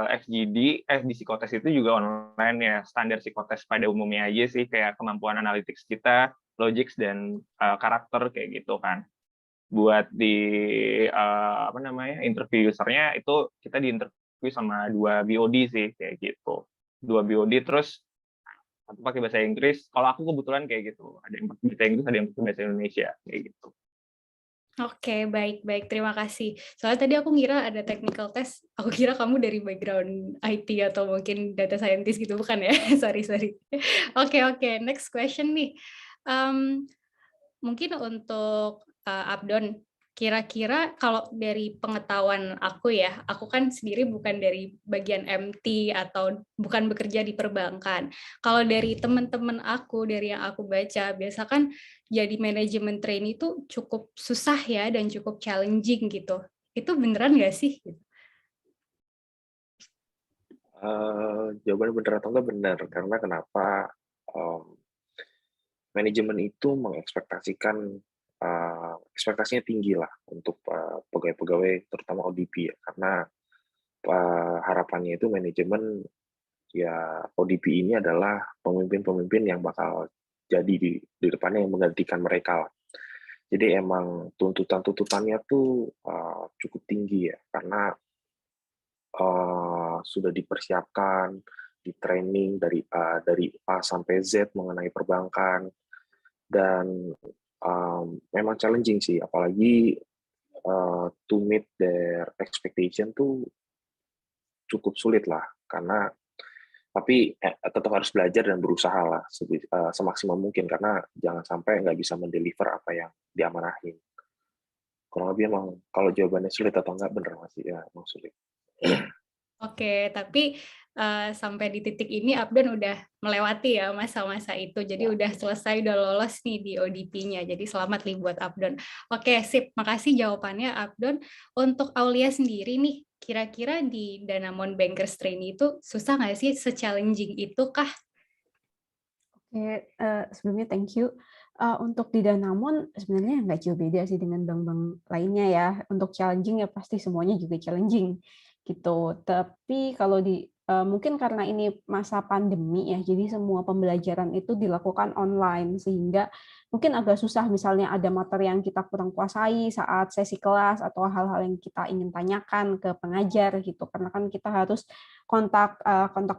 FGD, di psikotes itu juga online ya, standar psikotes pada umumnya aja sih, kayak kemampuan analytics kita, logics dan karakter kayak gitu kan. Buat di interview usernya itu kita diinterview sama 2 BOD sih kayak gitu. 2 BOD terus satu pakai bahasa Inggris. Kalau aku kebetulan kayak gitu, ada yang pakai bahasa Inggris, ada yang pakai bahasa Indonesia kayak gitu. Oke, baik. Terima kasih. Soalnya tadi aku ngira ada technical test, aku kira kamu dari background IT atau mungkin data scientist gitu, bukan ya? Sorry. Oke. Next question nih. Mungkin untuk Abdon, kira-kira kalau dari pengetahuan aku ya, aku kan sendiri bukan dari bagian MT atau bukan bekerja di perbankan. Kalau dari teman-teman aku, dari yang aku baca, biasa kan jadi manajemen trainee itu cukup susah ya dan cukup challenging gitu. Itu beneran nggak sih? Jawabannya benar atau enggak benar, karena kenapa? Manajemen itu mengekspektasikan ekspektasinya tinggi lah untuk pegawai-pegawai terutama ODP ya, karena harapannya itu manajemen ya ODP ini adalah pemimpin-pemimpin yang bakal jadi di depannya yang menggantikan mereka lah. Jadi emang tuntutannya tuh cukup tinggi ya, karena sudah dipersiapkan, di training dari A sampai Z mengenai perbankan, Dan memang challenging sih, apalagi to meet their expectation tuh cukup sulit lah, karena tapi tetap harus belajar dan berusaha lah semaksimal mungkin, karena jangan sampai nggak bisa mendeliver apa yang diamanahin. Kurang lebih emang kalau jawabannya sulit atau enggak, bener masih ya emang sulit. Oke, tapi sampai di titik ini Abdon udah melewati ya masa-masa itu. Jadi udah selesai, udah lolos nih di ODP-nya. Jadi selamat nih buat Abdon. Oke, sip. Makasih jawabannya Abdon. Untuk Aulia sendiri nih, kira-kira di Danamon Bankers Trainee itu susah nggak sih? Se-challenging itu kah? Oke, sebelumnya thank you. Untuk di Danamon sebenarnya nggak jauh beda sih dengan bank-bank lainnya ya. Untuk challenging ya pasti semuanya juga challenging gitu. Tapi kalau di mungkin karena ini masa pandemi ya, jadi semua pembelajaran itu dilakukan online sehingga mungkin agak susah misalnya ada materi yang kita kurang kuasai saat sesi kelas atau hal-hal yang kita ingin tanyakan ke pengajar gitu. Karena kan kita harus kontak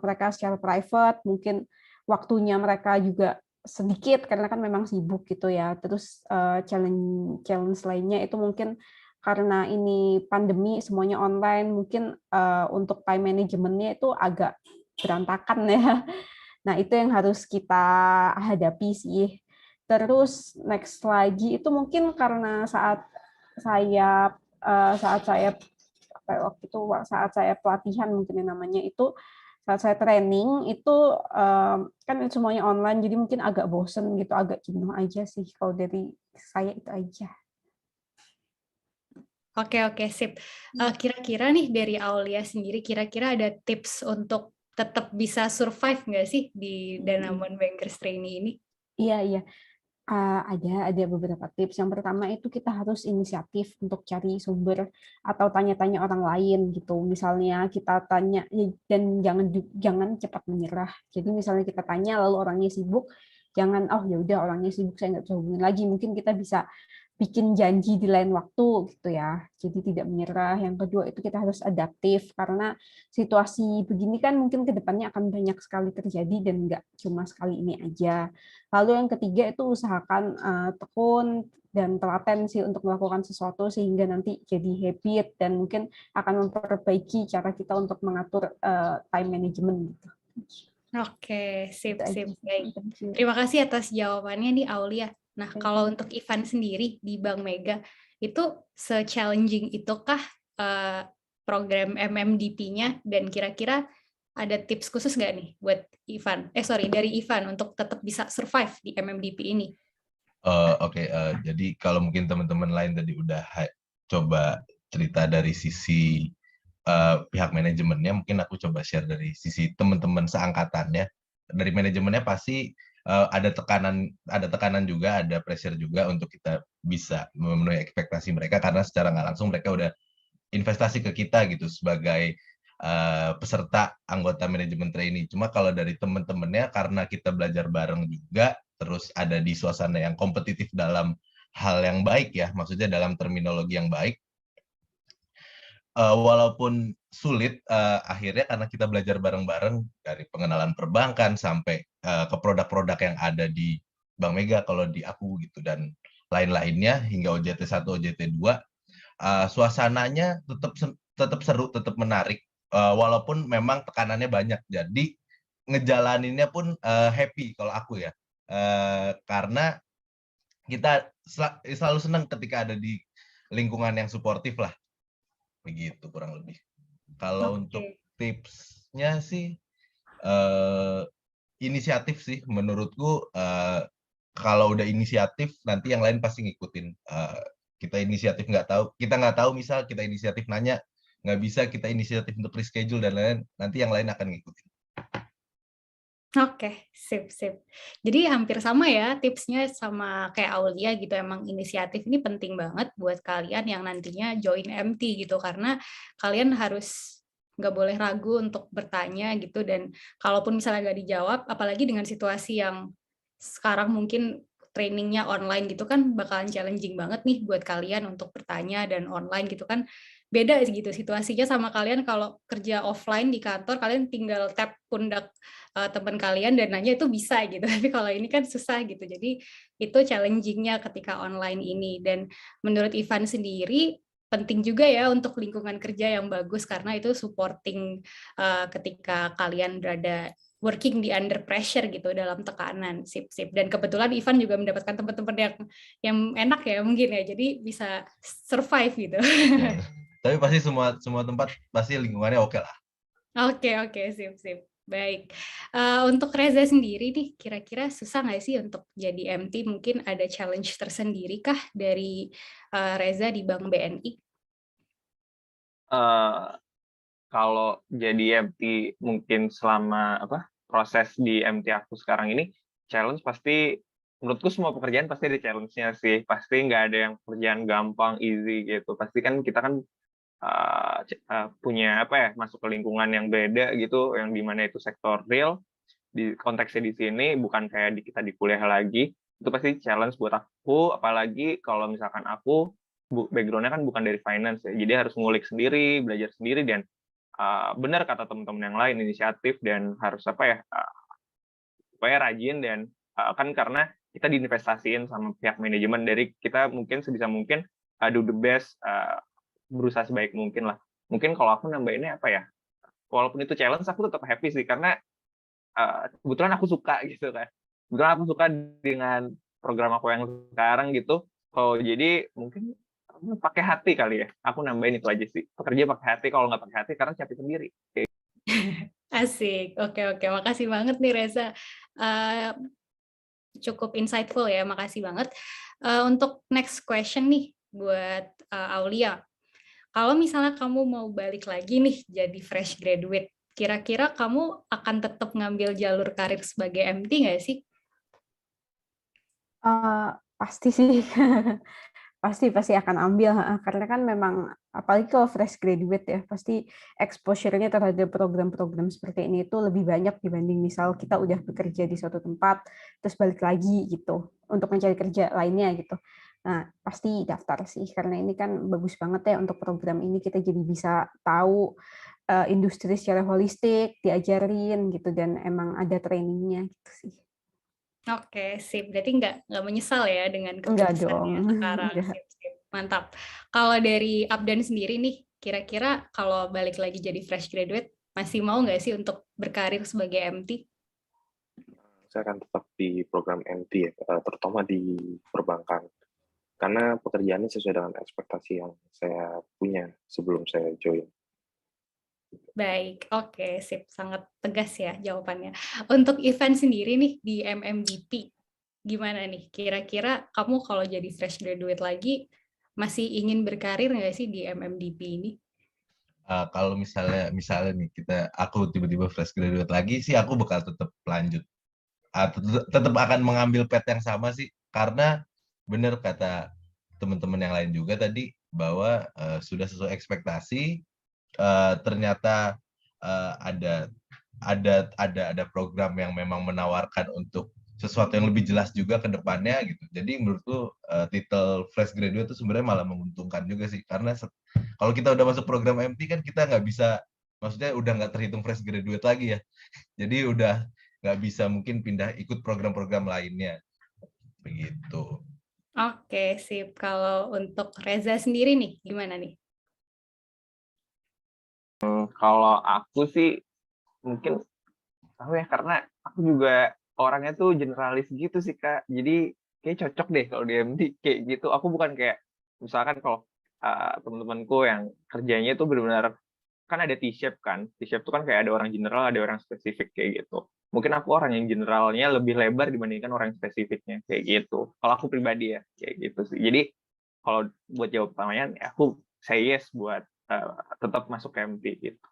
mereka secara private, mungkin waktunya mereka juga sedikit karena kan memang sibuk gitu ya. Terus challenge lainnya itu mungkin karena ini pandemi semuanya online, mungkin untuk time managementnya itu agak berantakan ya. Nah, itu yang harus kita hadapi sih. Terus next lagi itu mungkin karena saat saya saat saya pelatihan mungkin namanya itu, saat saya training itu kan semuanya online, jadi mungkin agak bosen gitu, agak jenuh aja sih. Kalau dari saya itu aja. Oke, sip. Kira-kira nih dari Aulia sendiri, kira-kira ada tips untuk tetap bisa survive nggak sih di Danamon Bankers Trainee ini? Iya. Ada beberapa tips. Yang pertama itu kita harus inisiatif untuk cari sumber atau tanya-tanya orang lain gitu. Misalnya kita tanya dan jangan cepat menyerah. Jadi misalnya kita tanya lalu orangnya sibuk, jangan ya udah orangnya sibuk saya nggak bisa hubungin lagi. Mungkin kita bisa bikin janji di lain waktu gitu ya. Jadi tidak menyerah. Yang kedua itu kita harus adaptif karena situasi begini kan mungkin ke depannya akan banyak sekali terjadi dan nggak cuma sekali ini aja. Lalu yang ketiga itu usahakan tekun dan telaten sih untuk melakukan sesuatu sehingga nanti jadi habit dan mungkin akan memperbaiki cara kita untuk mengatur time management gitu. Oke, sip. Baik. Thank you. Terima kasih atas jawabannya nih Aulia. Nah, kalau untuk Ivan sendiri di Bank Mega, itu se-challenging itukah program MMDP-nya, dan kira-kira ada tips khusus nggak nih buat Ivan? Dari Ivan untuk tetap bisa survive di MMDP ini? Oke, jadi kalau mungkin teman-teman lain tadi udah coba cerita dari sisi pihak manajemennya, mungkin aku coba share dari sisi teman-teman seangkatannya. Dari manajemennya pasti ada tekanan juga, ada pressure juga untuk kita bisa memenuhi ekspektasi mereka, karena secara nggak langsung mereka udah investasi ke kita gitu sebagai peserta anggota manajemen trainee. Cuma kalau dari teman-temannya, karena kita belajar bareng juga, terus ada di suasana yang kompetitif dalam hal yang baik ya, maksudnya dalam terminologi yang baik, walaupun sulit, akhirnya karena kita belajar bareng-bareng dari pengenalan perbankan sampai ke produk-produk yang ada di Bank Mega kalau di aku gitu, dan lain-lainnya hingga OJT 1, OJT 2, suasananya tetap seru, tetap menarik, walaupun memang tekanannya banyak. Jadi ngejalaninnya pun happy kalau aku ya, karena kita selalu senang ketika ada di lingkungan yang suportif lah, begitu kurang lebih. Kalau untuk tipsnya sih inisiatif sih menurutku. Kalau udah inisiatif nanti yang lain pasti ngikutin. Kita inisiatif kita nggak tahu, misal kita inisiatif nanya nggak bisa, kita inisiatif untuk reschedule dan lain-lain, nanti yang lain akan ngikutin. Oke, sip. Jadi hampir sama ya tipsnya sama kayak Aulia gitu. Emang inisiatif ini penting banget buat kalian yang nantinya join MT gitu, karena kalian harus nggak boleh ragu untuk bertanya gitu, dan kalaupun misalnya nggak dijawab, apalagi dengan situasi yang sekarang mungkin trainingnya online gitu kan bakalan challenging banget nih buat kalian untuk bertanya, dan online gitu kan beda gitu situasinya sama kalian kalau kerja offline di kantor, kalian tinggal tap pundak teman kalian dan nanya itu bisa gitu. Tapi kalau ini kan susah gitu. Jadi itu challenging-nya ketika online ini. Dan menurut Ivan sendiri penting juga ya untuk lingkungan kerja yang bagus, karena itu supporting ketika kalian berada working di under pressure gitu, dalam tekanan. Sip. Dan kebetulan Ivan juga mendapatkan teman-teman yang enak ya mungkin ya, jadi bisa survive gitu. Ya. Tapi pasti semua tempat pasti lingkungannya oke lah. Oke, sip. Baik. Untuk Reza sendiri nih, kira-kira susah nggak sih untuk jadi MT? Mungkin ada challenge tersendiri kah dari Reza di Bank BNI? Kalau jadi MT mungkin selama proses di MT aku sekarang ini, challenge pasti menurutku semua pekerjaan pasti ada challenge-nya sih. Pasti nggak ada yang pekerjaan gampang, easy gitu. Pasti kan kita kan punya masuk ke lingkungan yang beda gitu, yang dimana itu sektor real. Di konteksnya di sini bukan kayak kita di kuliah lagi. Itu pasti challenge buat aku, apalagi kalau misalkan aku background-nya kan bukan dari finance ya. Jadi harus ngulik sendiri, belajar sendiri, dan benar kata teman-teman yang lain, inisiatif dan harus supaya rajin, dan kan karena kita diinvestasiin sama pihak manajemen, dari kita mungkin sebisa mungkin do the best, berusaha sebaik mungkin lah. Mungkin kalau aku nambahinnya walaupun itu challenge, aku tetap happy sih, karena kebetulan aku suka gitu kan. Kebetulan aku suka dengan program aku yang sekarang gitu. Jadi mungkin pakai hati kali ya. Aku nambahin itu aja sih. Pekerja pakai hati, kalau nggak pakai hati karena capek sendiri. Asik. Oke. Makasih banget nih Reza. Cukup insightful ya, makasih banget. Untuk next question nih buat Aulia. Kalau misalnya kamu mau balik lagi nih jadi fresh graduate, kira-kira kamu akan tetap ngambil jalur karir sebagai MT nggak sih? Pasti sih. pasti akan ambil, karena kan memang apalagi kalau fresh graduate ya, pasti exposure-nya terhadap program-program seperti ini itu lebih banyak dibanding misal kita udah bekerja di suatu tempat terus balik lagi gitu untuk mencari kerja lainnya gitu. Nah, pasti daftar sih, karena ini kan bagus banget ya untuk program ini, kita jadi bisa tahu industri secara holistik, diajarin gitu, dan emang ada trainingnya gitu sih. Oke, sip. Berarti nggak menyesal ya dengan Enggak keputusannya dong. sekarang. Enggak. Sip. Mantap. Kalau dari Abdan sendiri nih, kira-kira kalau balik lagi jadi fresh graduate, masih mau nggak sih untuk berkarir sebagai MT? Saya akan tetap di program MT ya, terutama di perbankan. Karena pekerjaannya sesuai dengan ekspektasi yang saya punya sebelum saya join. Baik, oke, sip. Sangat tegas ya jawabannya. Untuk event sendiri nih di MMDP, gimana nih? Kira-kira kamu kalau jadi fresh graduate lagi, masih ingin berkarir nggak sih di MMDP ini? Kalau misalnya nih aku tiba-tiba fresh graduate lagi sih, aku bakal tetap lanjut. Tetap akan mengambil path yang sama sih, karena benar kata teman-teman yang lain juga tadi bahwa sudah sesuai ekspektasi. Ternyata ada program yang memang menawarkan untuk sesuatu yang lebih jelas juga ke depannya gitu. Jadi menurutku titel fresh graduate itu sebenarnya malah menguntungkan juga sih, karena kalau kita udah masuk program MT kan kita nggak bisa, maksudnya udah nggak terhitung fresh graduate lagi ya. Jadi udah nggak bisa mungkin pindah ikut program-program lainnya begitu. Oke, sip. Kalau untuk Reza sendiri nih, gimana nih? Kalau aku sih mungkin tahu ya, karena aku juga orangnya tuh generalis gitu sih Kak. Jadi kayak cocok deh kalau di MD kayak gitu. Aku bukan kayak misalkan kalau teman-temanku yang kerjanya tuh benar-benar, kan ada T-shape kan. T-shape tuh kan kayak ada orang general, ada orang spesifik kayak gitu. Mungkin aku orang yang generalnya lebih lebar dibandingkan orang yang spesifiknya kayak gitu. Kalau aku pribadi ya kayak gitu sih. Jadi kalau buat jawab pertanyaan, ya aku say yes buat tetap masuk ke MT gitu.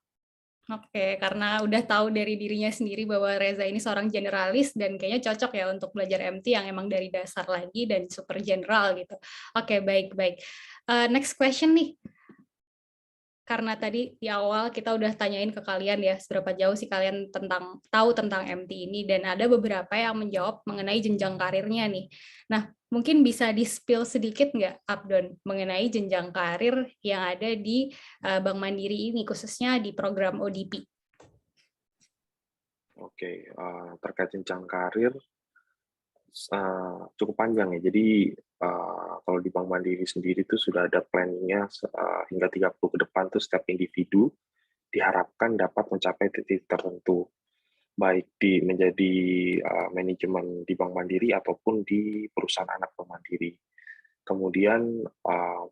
Oke, karena udah tahu dari dirinya sendiri bahwa Reza ini seorang generalis dan kayaknya cocok ya untuk belajar MT yang emang dari dasar lagi dan super general gitu. Oke, baik. Next question nih. karena tadi di awal kita udah tanyain ke kalian ya, seberapa jauh sih kalian tahu tentang MT ini, dan ada beberapa yang menjawab mengenai jenjang karirnya nih. Nah, mungkin bisa di-spill sedikit nggak, Abdon, mengenai jenjang karir yang ada di Bank Mandiri ini, khususnya di program ODP? Oke, terkait jenjang karir, cukup panjang ya. Jadi kalau di Bank Mandiri sendiri itu sudah ada planning-nya hingga 30 ke depan tuh setiap individu diharapkan dapat mencapai titik tertentu, baik di menjadi manajemen di Bank Mandiri ataupun di perusahaan anak Bank Mandiri. Kemudian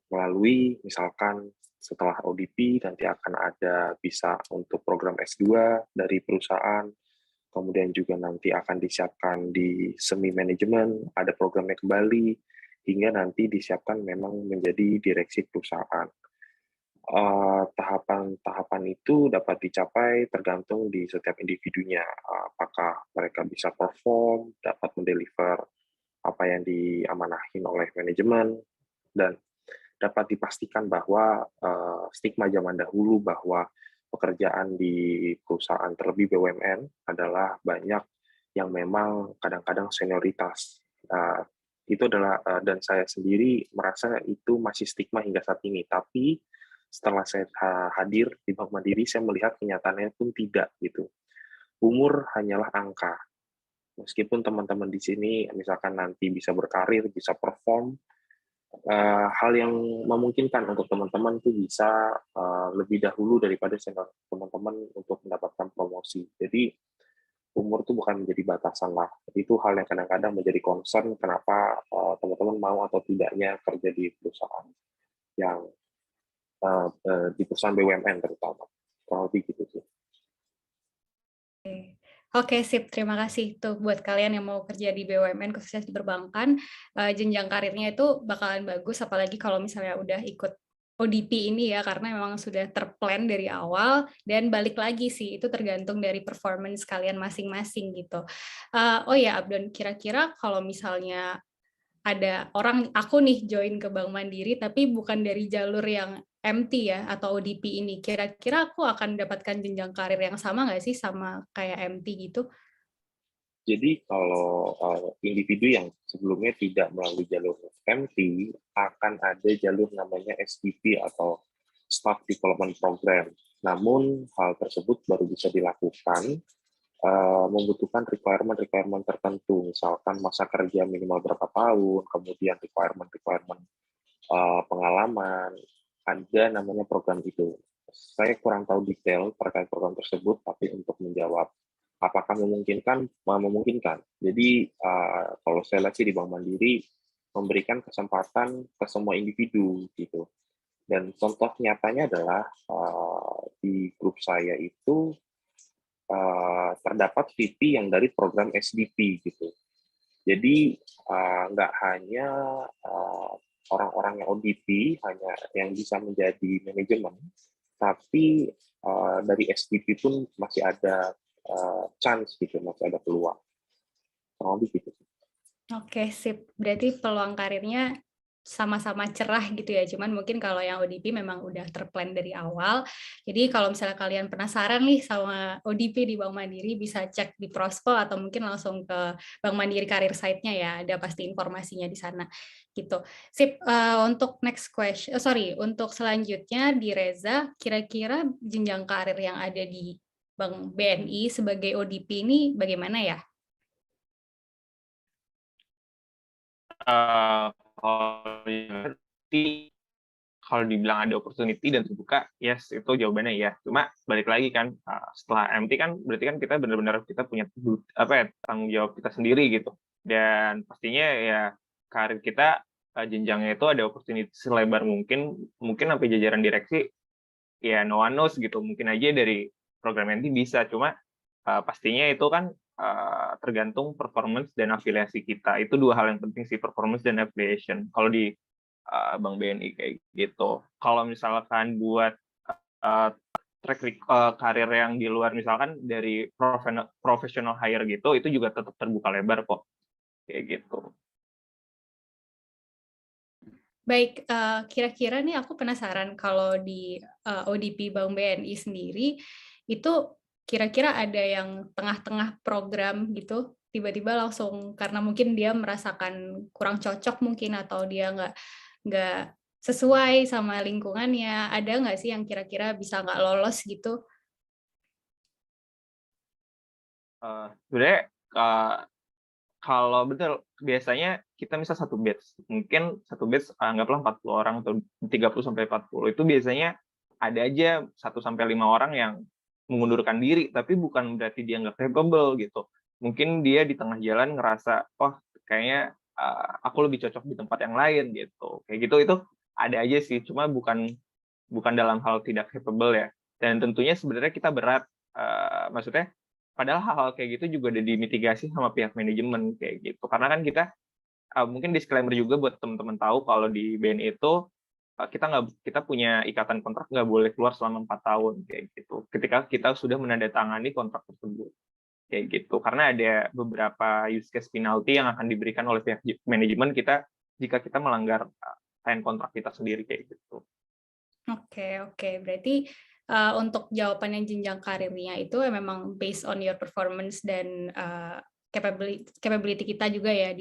melalui misalkan setelah ODP nanti akan ada bisa untuk program S2 dari perusahaan, kemudian juga nanti akan disiapkan di semi manajemen, ada programnya kembali, hingga nanti disiapkan memang menjadi direksi perusahaan. Tahapan-tahapan itu dapat dicapai tergantung di setiap individunya, apakah mereka bisa perform, dapat mendeliver apa yang diamanahin oleh manajemen, dan dapat dipastikan bahwa stigma zaman dahulu bahwa pekerjaan di perusahaan terlebih BUMN adalah banyak yang memang kadang-kadang senioritas. Itu adalah, dan saya sendiri merasa itu masih stigma hingga saat ini. Tapi setelah saya hadir di Bank Mandiri, saya melihat kenyataannya pun tidak gitu. Umur hanyalah angka. Meskipun teman-teman di sini misalkan nanti bisa berkarir, bisa perform, hal yang memungkinkan untuk teman-teman itu bisa lebih dahulu daripada teman-teman untuk mendapatkan promosi. Jadi umur itu bukan menjadi batasan lah. Itu hal yang kadang-kadang menjadi concern kenapa teman-teman mau atau tidaknya kerja di perusahaan yang di perusahaan BUMN terutama. Kurang lebih gitu sih. Oke, sip. Terima kasih tuh buat kalian yang mau kerja di BUMN, khususnya di perbankan. Jenjang karirnya itu bakalan bagus, apalagi kalau misalnya udah ikut ODP ini ya, karena memang sudah terplan dari awal, dan balik lagi sih, itu tergantung dari performance kalian masing-masing gitu. Oh ya, Abdon, kira-kira kalau misalnya ada orang, aku nih join ke Bank Mandiri, tapi bukan dari jalur yang MT ya, atau ODP ini, kira-kira aku akan mendapatkan jenjang karir yang sama nggak sih sama kayak MT gitu? Jadi kalau individu yang sebelumnya tidak melalui jalur MT, akan ada jalur namanya SDP atau Staff Development Program. Namun hal tersebut baru bisa dilakukan membutuhkan requirement tertentu, misalkan masa kerja minimal berapa tahun, kemudian requirement pengalaman, ada namanya program itu. Saya kurang tahu detail terkait program tersebut, tapi untuk menjawab apakah memungkinkan, memungkinkan. Jadi kalau saya lihat sih di Bank Mandiri memberikan kesempatan ke semua individu gitu. Dan contoh nyatanya adalah di grup saya itu terdapat VP yang dari program SDP gitu. Jadi nggak hanya orang-orang yang ODP hanya yang bisa menjadi manajemen, tapi dari SDP pun masih ada chance gitu, masih ada peluang. Kurang lebih gitu. Oke, sip. Berarti peluang karirnya sama-sama cerah gitu ya, cuman mungkin kalau yang ODP memang udah terplan dari awal. Jadi kalau misalnya kalian penasaran nih sama ODP di Bank Mandiri, bisa cek di Prospo atau mungkin langsung ke Bank Mandiri Karir site-nya ya, ada pasti informasinya di sana gitu. Sip. Untuk next question, untuk selanjutnya di Reza, kira-kira jenjang karir yang ada di Bank BNI sebagai ODP ini bagaimana ya? Kalau dibilang ada opportunity dan terbuka, yes, itu jawabannya ya. Cuma balik lagi kan, setelah MT kan berarti kan kita benar-benar kita punya tanggung jawab kita sendiri gitu. Dan pastinya ya karir kita jenjangnya itu ada opportunity selebar mungkin sampai jajaran direksi ya no one knows gitu. Mungkin aja dari program MT bisa, cuma pastinya itu kan tergantung performance dan afiliasi kita. Itu dua hal yang penting sih, performance dan affiliation. Kalau di Bank BNI kayak gitu. Kalau misalkan buat karir yang di luar, misalkan dari professional hire gitu, itu juga tetap terbuka lebar kok. Kayak gitu. Baik, kira-kira nih aku penasaran kalau di ODP Bank BNI sendiri, itu kira-kira ada yang tengah-tengah program gitu, tiba-tiba langsung karena mungkin dia merasakan kurang cocok mungkin atau dia nggak sesuai sama lingkungannya, ada nggak sih yang kira-kira bisa nggak lolos gitu? Sebenarnya kalau betul biasanya kita misal satu batch, mungkin satu batch anggaplah 40 orang atau 30 sampai 40. Itu biasanya ada aja 1 sampai 5 orang yang mengundurkan diri, tapi bukan berarti dia nggak capable gitu. Mungkin dia di tengah jalan ngerasa, "Oh, kayaknya aku lebih cocok di tempat yang lain," gitu. Kayak gitu itu ada aja sih, cuma bukan bukan dalam hal tidak capable ya. Dan tentunya sebenarnya kita berat, maksudnya padahal hal-hal kayak gitu juga udah dimitigasi sama pihak manajemen kayak gitu. Karena kan kita mungkin disclaimer juga buat teman-teman tahu kalau di BNI itu kita punya ikatan kontrak nggak boleh keluar selama 4 tahun kayak gitu. Ketika kita sudah menandatangani kontrak tersebut kayak gitu. Karena ada beberapa use case penalty yang akan diberikan oleh pihak manajemen kita jika kita melanggar sign kontrak kita sendiri kayak gitu. Oke. Berarti, untuk jawaban yang jenjang karirnya itu memang based on your performance dan, capability kita juga ya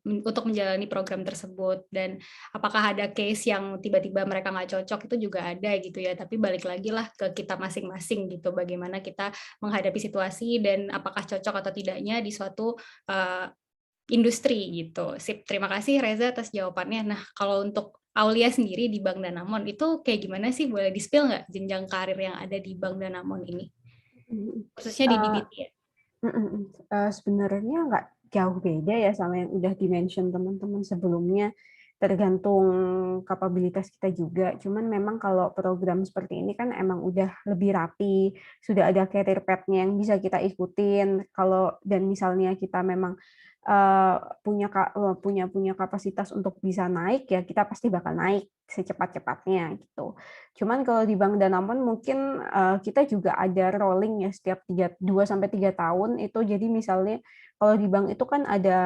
untuk menjalani program tersebut. Dan apakah ada case yang tiba-tiba mereka nggak cocok, itu juga ada gitu ya, tapi balik lagi lah ke kita masing-masing gitu, bagaimana kita menghadapi situasi dan apakah cocok atau tidaknya di suatu, industri gitu. Sip, terima kasih Reza atas jawabannya. Nah, kalau untuk Aulia sendiri di Bank Danamon itu kayak gimana sih? Boleh di-spill nggak jenjang karir yang ada di Bank Danamon ini? Khususnya di DBT ya? Sebenarnya nggak jauh beda ya sama yang udah di-mention teman-teman sebelumnya, tergantung kapabilitas kita juga. Cuman memang kalau program seperti ini kan emang udah lebih rapi, sudah ada career path-nya yang bisa kita ikutin. Dan misalnya kita memang punya kapasitas untuk bisa naik, ya kita pasti bakal naik secepat-cepatnya gitu. Cuman kalau di Bank Danamon mungkin kita juga ada rolling ya setiap 2-3 tahun itu. Jadi misalnya kalau di bank itu kan ada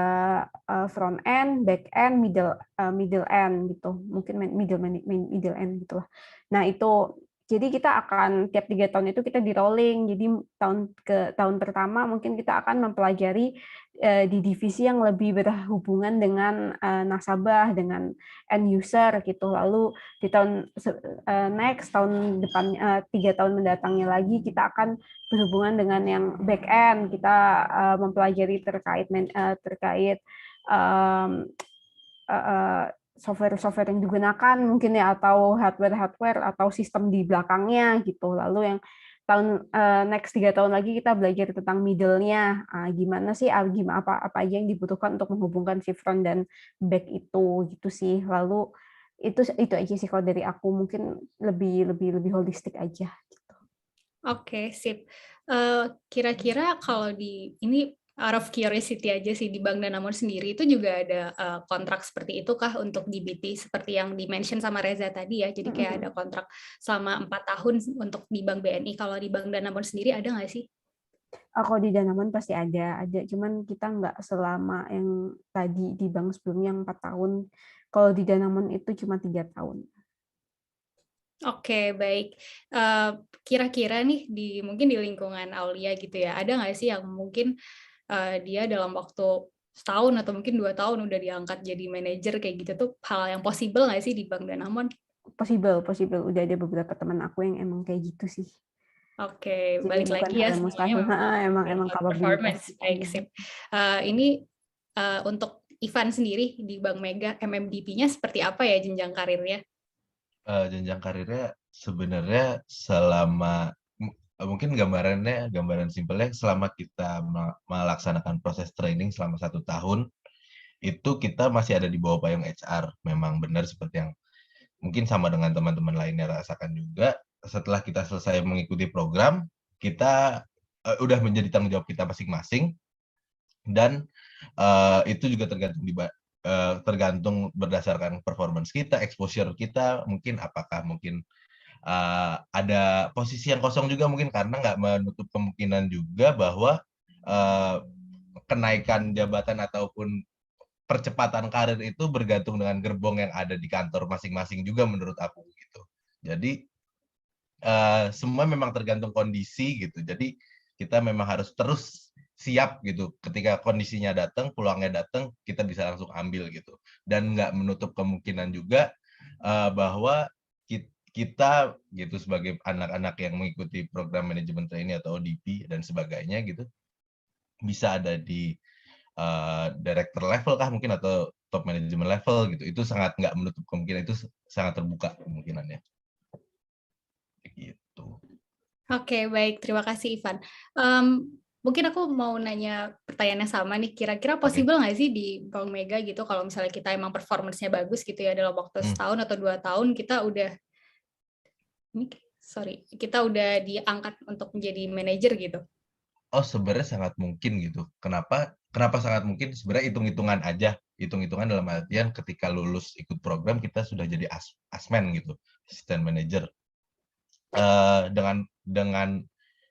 front end, back end, middle end gitu. Mungkin middle end gitu lah. Nah, itu jadi kita akan tiap 3 tahun itu kita di rolling. Jadi tahun pertama mungkin kita akan mempelajari di divisi yang lebih berhubungan dengan nasabah, dengan end user gitu. Lalu di tahun tahun depan 3 tahun mendatangnya lagi kita akan berhubungan dengan yang back end. Kita mempelajari terkait software yang digunakan mungkin ya, atau hardware atau sistem di belakangnya gitu. Lalu yang next 3 tahun lagi kita belajar tentang middle-nya, gimana sih, apa aja yang dibutuhkan untuk menghubungkan si front dan back itu gitu sih. Lalu itu aja sih kalau dari aku, mungkin lebih holistik aja gitu. Oke, sip. Kira-kira kalau ini out of curiosity aja sih, di Bank Danamon sendiri itu juga ada kontrak seperti itu kah untuk DBT seperti yang di-mention sama Reza tadi ya? Jadi kayak ada kontrak selama 4 tahun untuk di Bank BNI. Kalau di Bank Danamon sendiri ada nggak sih? Kalau di Danamon pasti ada. Cuman kita nggak selama yang tadi di bank sebelumnya yang 4 tahun. Kalau di Danamon itu cuma 3 tahun. Oke, baik. Kira-kira nih mungkin di lingkungan Aulia gitu ya, ada nggak sih yang mungkin dia dalam waktu setahun atau mungkin 2 tahun udah diangkat jadi manajer kayak gitu tuh, hal yang possible nggak sih di Bank Danamon? Possible. Udah ada beberapa teman aku yang emang kayak gitu sih. Oke, Jadi balik bukan lagi ya, hal yang mustahil. Emang performance. kapabilitas. Baik, sip. Ini untuk Ivan sendiri di Bank Mega, MMDP-nya seperti apa ya jenjang karirnya? Jenjang karirnya sebenarnya mungkin gambaran simpelnya, selama kita melaksanakan proses training selama 1 tahun, itu kita masih ada di bawah payung HR. Memang benar seperti yang mungkin sama dengan teman-teman lainnya rasakan juga. Setelah kita selesai mengikuti program, kita udah menjadi tanggung jawab kita masing-masing, dan itu juga tergantung berdasarkan performance kita, exposure kita, apakah mungkin ada posisi yang kosong juga, mungkin karena nggak menutup kemungkinan juga bahwa kenaikan jabatan ataupun percepatan karir itu bergantung dengan gerbong yang ada di kantor masing-masing juga menurut aku gitu. Jadi semua memang tergantung kondisi gitu. Jadi kita memang harus terus siap gitu. Ketika kondisinya datang, peluangnya datang, kita bisa langsung ambil gitu. Dan nggak menutup kemungkinan juga bahwa kita gitu sebagai anak-anak yang mengikuti program manajemen training atau ODP dan sebagainya gitu, bisa ada di director level kah mungkin atau top management level gitu. Itu sangat nggak menutup kemungkinan, itu sangat terbuka kemungkinannya. Gitu. Oke, baik. Terima kasih, Ivan. Mungkin aku mau nanya pertanyaannya sama nih. Kira-kira possible nggak sih di Bank Mega gitu, kalau misalnya kita emang performance-nya bagus gitu ya, dalam waktu setahun atau 2 tahun, kita udah diangkat untuk menjadi manajer gitu? Oh, sebenarnya sangat mungkin gitu. Kenapa sangat mungkin? Sebenarnya hitung-hitungan aja. Hitung-hitungan dalam artian ketika lulus ikut program, kita sudah jadi asmen gitu, assistant manager.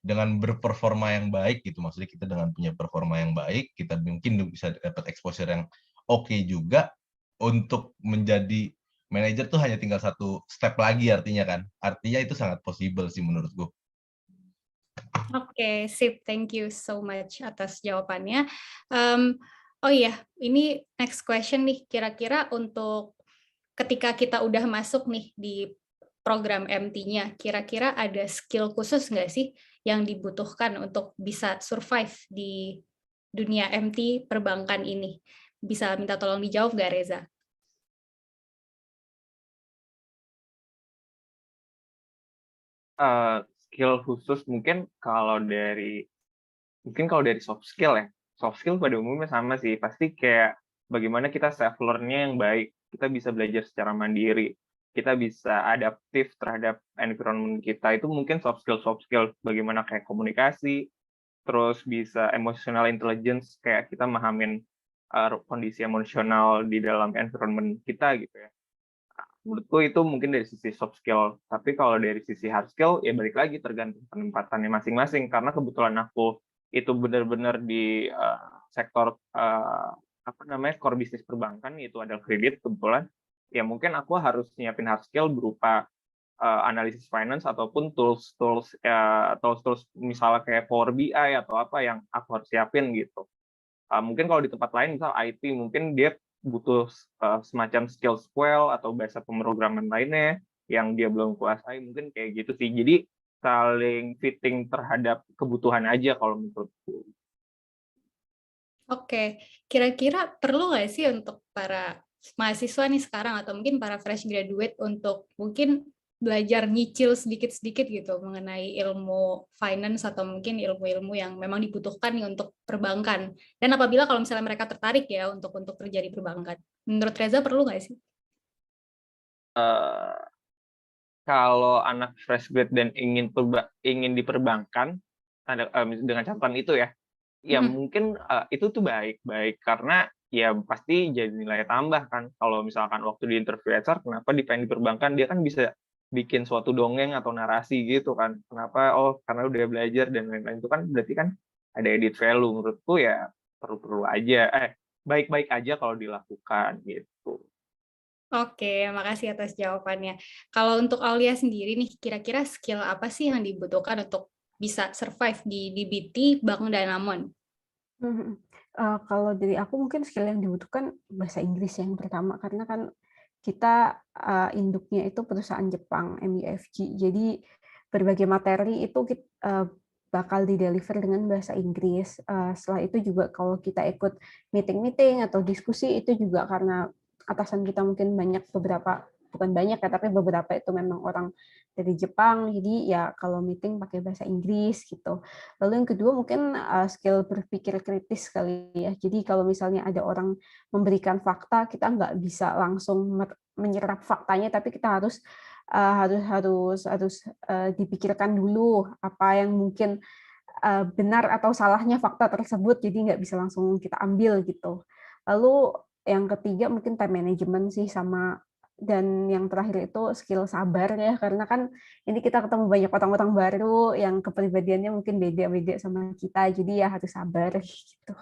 Dengan berperforma yang baik gitu, maksudnya kita dengan punya performa yang baik, kita mungkin bisa dapat exposure yang oke juga. Untuk menjadi manajer tuh hanya tinggal satu step lagi artinya kan. Artinya itu sangat possible sih menurutku. Oke, sip. Thank you so much atas jawabannya. Oh iya, ini next question nih. Kira-kira untuk ketika kita udah masuk nih di program MT-nya, kira-kira ada skill khusus nggak sih yang dibutuhkan untuk bisa survive di dunia MT perbankan ini? Bisa minta tolong dijawab nggak, Reza? Skill khusus mungkin kalau dari soft skill ya. Soft skill pada umumnya sama sih. Pasti kayak bagaimana kita self learn-nya yang baik. Kita bisa belajar secara mandiri. Kita bisa adaptif terhadap environment kita. Itu mungkin soft skill. Bagaimana kayak komunikasi, terus bisa emotional intelligence, kayak kita memahamin kondisi emosional di dalam environment kita gitu ya. Menurutku itu mungkin dari sisi soft skill. Tapi kalau dari sisi hard skill, ya balik lagi tergantung penempatannya masing-masing. Karena kebetulan aku itu benar-benar di sektor core bisnis perbankan, yaitu ada kredit kebetulan. Ya mungkin aku harus nyiapin hard skill berupa analisis finance ataupun tools misalnya kayak Power BI atau apa yang aku harus siapin gitu. Mungkin kalau di tempat lain misal IT mungkin dia butuh semacam skill SQL atau bahasa pemrograman lainnya yang dia belum kuasai, mungkin kayak gitu sih. Jadi saling fitting terhadap kebutuhan aja kalau menurutku. Oke, kira-kira perlu nggak sih untuk para mahasiswa nih sekarang atau mungkin para fresh graduate untuk mungkin belajar nyicil sedikit-sedikit gitu mengenai ilmu finance atau mungkin ilmu-ilmu yang memang dibutuhkan nih untuk perbankan. Dan apabila kalau misalnya mereka tertarik ya untuk kerja di perbankan, menurut Reza perlu nggak sih? Kalau anak fresh grad dan ingin diperbankan dengan catatan itu ya, ya mungkin itu tuh baik karena ya pasti jadi nilai tambah kan. Kalau misalkan waktu di interview HR, kenapa pengen diperbankan, dia kan bisa bikin suatu dongeng atau narasi gitu kan. Kenapa? Oh, karena udah belajar dan lain-lain. Itu kan berarti kan ada edit value. Menurutku ya perlu-perlu aja. Baik-baik aja kalau dilakukan gitu. Oke, makasih atas jawabannya. Kalau untuk Aulia sendiri nih, kira-kira skill apa sih yang dibutuhkan untuk bisa survive di DBT Bank Danamon? Kalau dari aku mungkin skill yang dibutuhkan bahasa Inggris yang pertama, karena kan kita induknya itu perusahaan Jepang, MUFG. Jadi berbagai materi itu bakal di-deliver dengan bahasa Inggris. Setelah itu juga kalau kita ikut meeting-meeting atau diskusi, itu juga karena atasan kita mungkin bukan banyak ya, tapi beberapa itu memang orang dari Jepang, jadi ya kalau meeting pakai bahasa Inggris gitu. Lalu yang kedua mungkin skill berpikir kritis kali ya. Jadi kalau misalnya ada orang memberikan fakta, kita nggak bisa langsung menyerap faktanya, tapi kita harus dipikirkan dulu apa yang mungkin benar atau salahnya fakta tersebut, jadi nggak bisa langsung kita ambil gitu. Lalu yang ketiga mungkin time management sih, dan yang terakhir itu skill sabar ya, karena kan ini kita ketemu banyak orang-orang baru yang kepribadiannya mungkin beda-beda sama kita, jadi ya harus sabar gitu.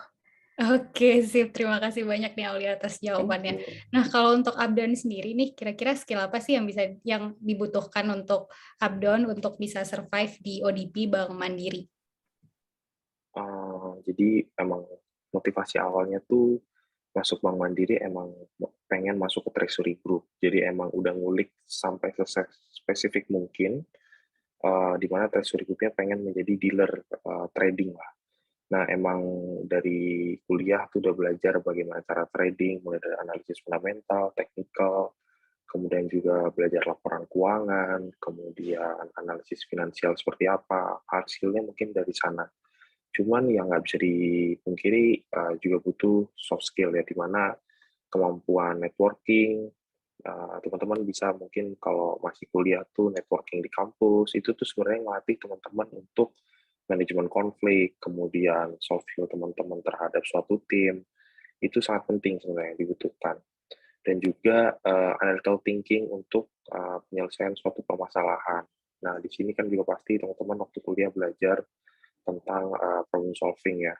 Oke, sip. Terima kasih banyak nih Aulia atas jawabannya. Nah, kalau untuk Abdon sendiri nih, kira-kira skill apa sih yang dibutuhkan untuk Abdon untuk bisa survive di ODP Bank Mandiri? Jadi emang motivasi awalnya tuh masuk Bank Mandiri emang pengen masuk ke Treasury Group. Jadi emang udah ngulik sampai spesifik mungkin, di mana Treasury Group-nya pengen menjadi dealer trading lah. Nah, emang dari kuliah tuh udah belajar bagaimana cara trading, mulai dari analisis fundamental, teknikal, kemudian juga belajar laporan keuangan, kemudian analisis finansial seperti apa, hasilnya mungkin dari sana. Cuman yang nggak bisa dipungkiri juga butuh soft skill ya, di mana kemampuan networking, teman-teman bisa mungkin kalau masih kuliah tuh networking di kampus, itu tuh sebenarnya ngelatih teman-teman untuk manajemen konflik, kemudian soft skill teman-teman terhadap suatu tim, itu sangat penting sebenarnya dibutuhkan. Dan juga analytical thinking untuk penyelesaian suatu permasalahan. Nah, di sini kan juga pasti teman-teman waktu kuliah belajar tentang problem solving ya.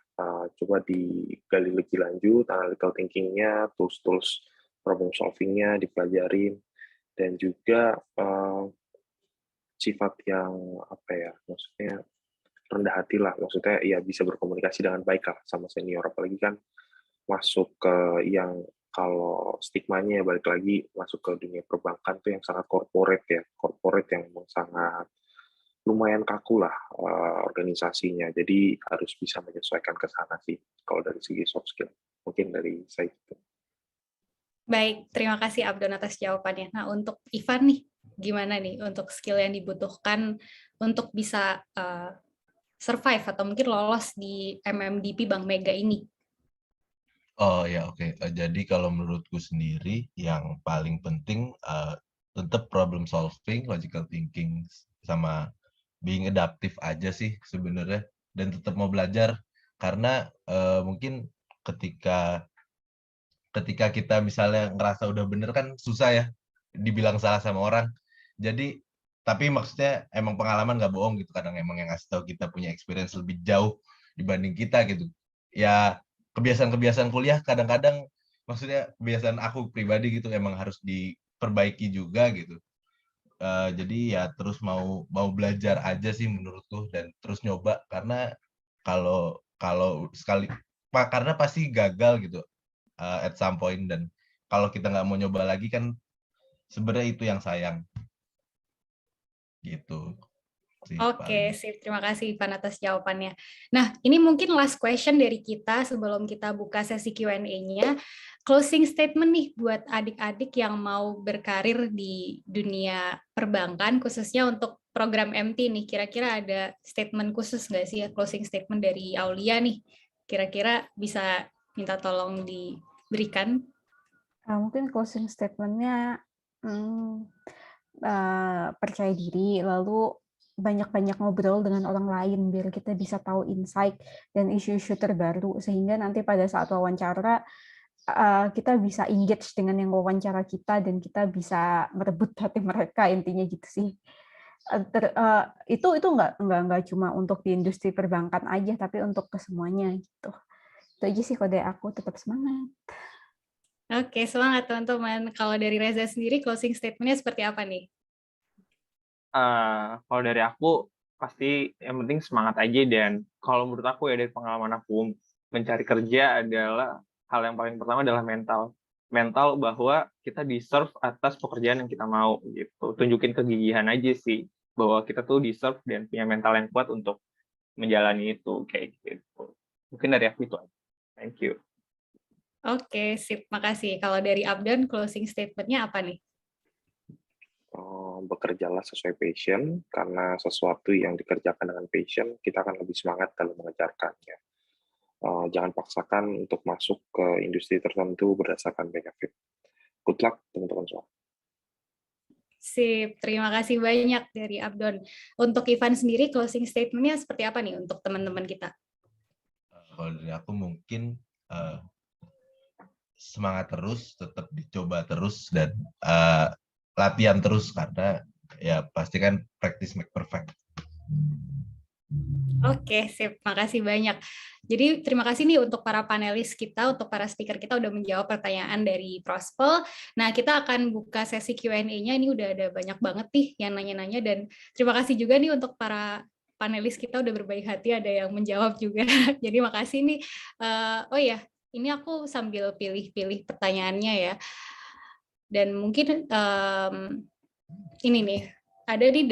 Coba digali lebih lanjut, analytical thinking-nya, tools-tools problem solving-nya dipelajarin, dan juga sifat yang apa ya, maksudnya rendah hati lah, maksudnya ya bisa berkomunikasi dengan baik lah sama senior, apalagi kan masuk ke yang kalau stigmanya balik lagi masuk ke dunia perbankan tuh yang sangat corporate ya, corporate yang memang sangat lumayan kaku lah organisasinya, jadi harus bisa menyesuaikan ke sana sih kalau dari segi soft skill, mungkin dari saya itu. Baik, terima kasih Abdon atas jawabannya. Nah, untuk Ivan nih, gimana nih untuk skill yang dibutuhkan untuk bisa survive atau mungkin lolos di MMDP Bank Mega ini? Oh ya, oke. Jadi kalau menurutku sendiri yang paling penting tetap problem solving, logical thinking, sama being adaptive aja sih sebenarnya, dan tetap mau belajar karena mungkin ketika kita misalnya ngerasa udah bener kan susah ya dibilang salah sama orang. Jadi tapi maksudnya emang pengalaman nggak bohong gitu, kadang emang yang ngasih tahu kita punya experience lebih jauh dibanding kita gitu. Ya kebiasaan-kebiasaan kuliah kadang-kadang, maksudnya kebiasaan aku pribadi gitu emang harus diperbaiki juga gitu. Jadi ya terus mau belajar aja sih menurutku, dan terus nyoba karena kalau kalau sekali karena pasti gagal gitu at some point, dan kalau kita nggak mau nyoba lagi kan sebenarnya itu yang sayang gitu sih Oke, paling. sip. Terima kasih Ivan atas jawabannya. Nah, ini mungkin last question dari kita sebelum kita buka sesi Q&A-nya. Closing statement nih buat adik-adik yang mau berkarir di dunia perbankan, khususnya untuk program MT nih. Kira-kira ada statement khusus nggak sih ya, closing statement dari Aulia nih? Kira-kira bisa minta tolong diberikan? Mungkin closing statement-nya percaya diri, lalu banyak-banyak ngobrol dengan orang lain biar kita bisa tahu insight dan isu-isu terbaru, sehingga nanti pada saat wawancara kita bisa engage dengan yang wawancara kita dan kita bisa merebut hati mereka, intinya gitu sih. Itu nggak cuma untuk di industri perbankan aja, tapi untuk ke semuanya gitu. Itu aja sih kode aku, tetap semangat. Oke, semangat teman-teman. Kalau dari Reza sendiri, closing statement-nya seperti apa nih? Kalau dari aku pasti yang penting semangat aja, dan kalau menurut aku ya dari pengalaman aku mencari kerja adalah hal yang paling pertama adalah mental bahwa kita deserve atas pekerjaan yang kita mau gitu. Tunjukin kegigihan aja sih bahwa kita tuh deserve dan punya mental yang kuat untuk menjalani itu kayak gitu. Mungkin dari aku itu aja. Thank you. Oke, sip. Makasih. Kalau dari Abdan, closing statement-nya apa nih? Bekerjalah sesuai passion, karena sesuatu yang dikerjakan dengan passion, kita akan lebih semangat dalam mengejarkannya. Jangan paksakan untuk masuk ke industri tertentu berdasarkan benefit. Good luck, teman-teman semua. Sip, terima kasih banyak dari Abdon. Untuk Ivan sendiri, closing statement-nya seperti apa nih untuk teman-teman kita? Kalau dari aku mungkin semangat terus, tetap dicoba terus, dan latihan terus karena ya pasti kan practice make perfect. Oke, sip. Makasih banyak. Jadi terima kasih nih untuk para panelis kita, untuk para speaker kita udah menjawab pertanyaan dari Prospel. Nah, kita akan buka sesi Q&A-nya. Ini udah ada banyak banget nih yang nanya-nanya, dan terima kasih juga nih untuk para panelis kita udah berbaik hati, ada yang menjawab juga. Jadi makasih nih. Oh ya, ini aku sambil pilih-pilih pertanyaannya ya. Dan mungkin ini nih, ada nih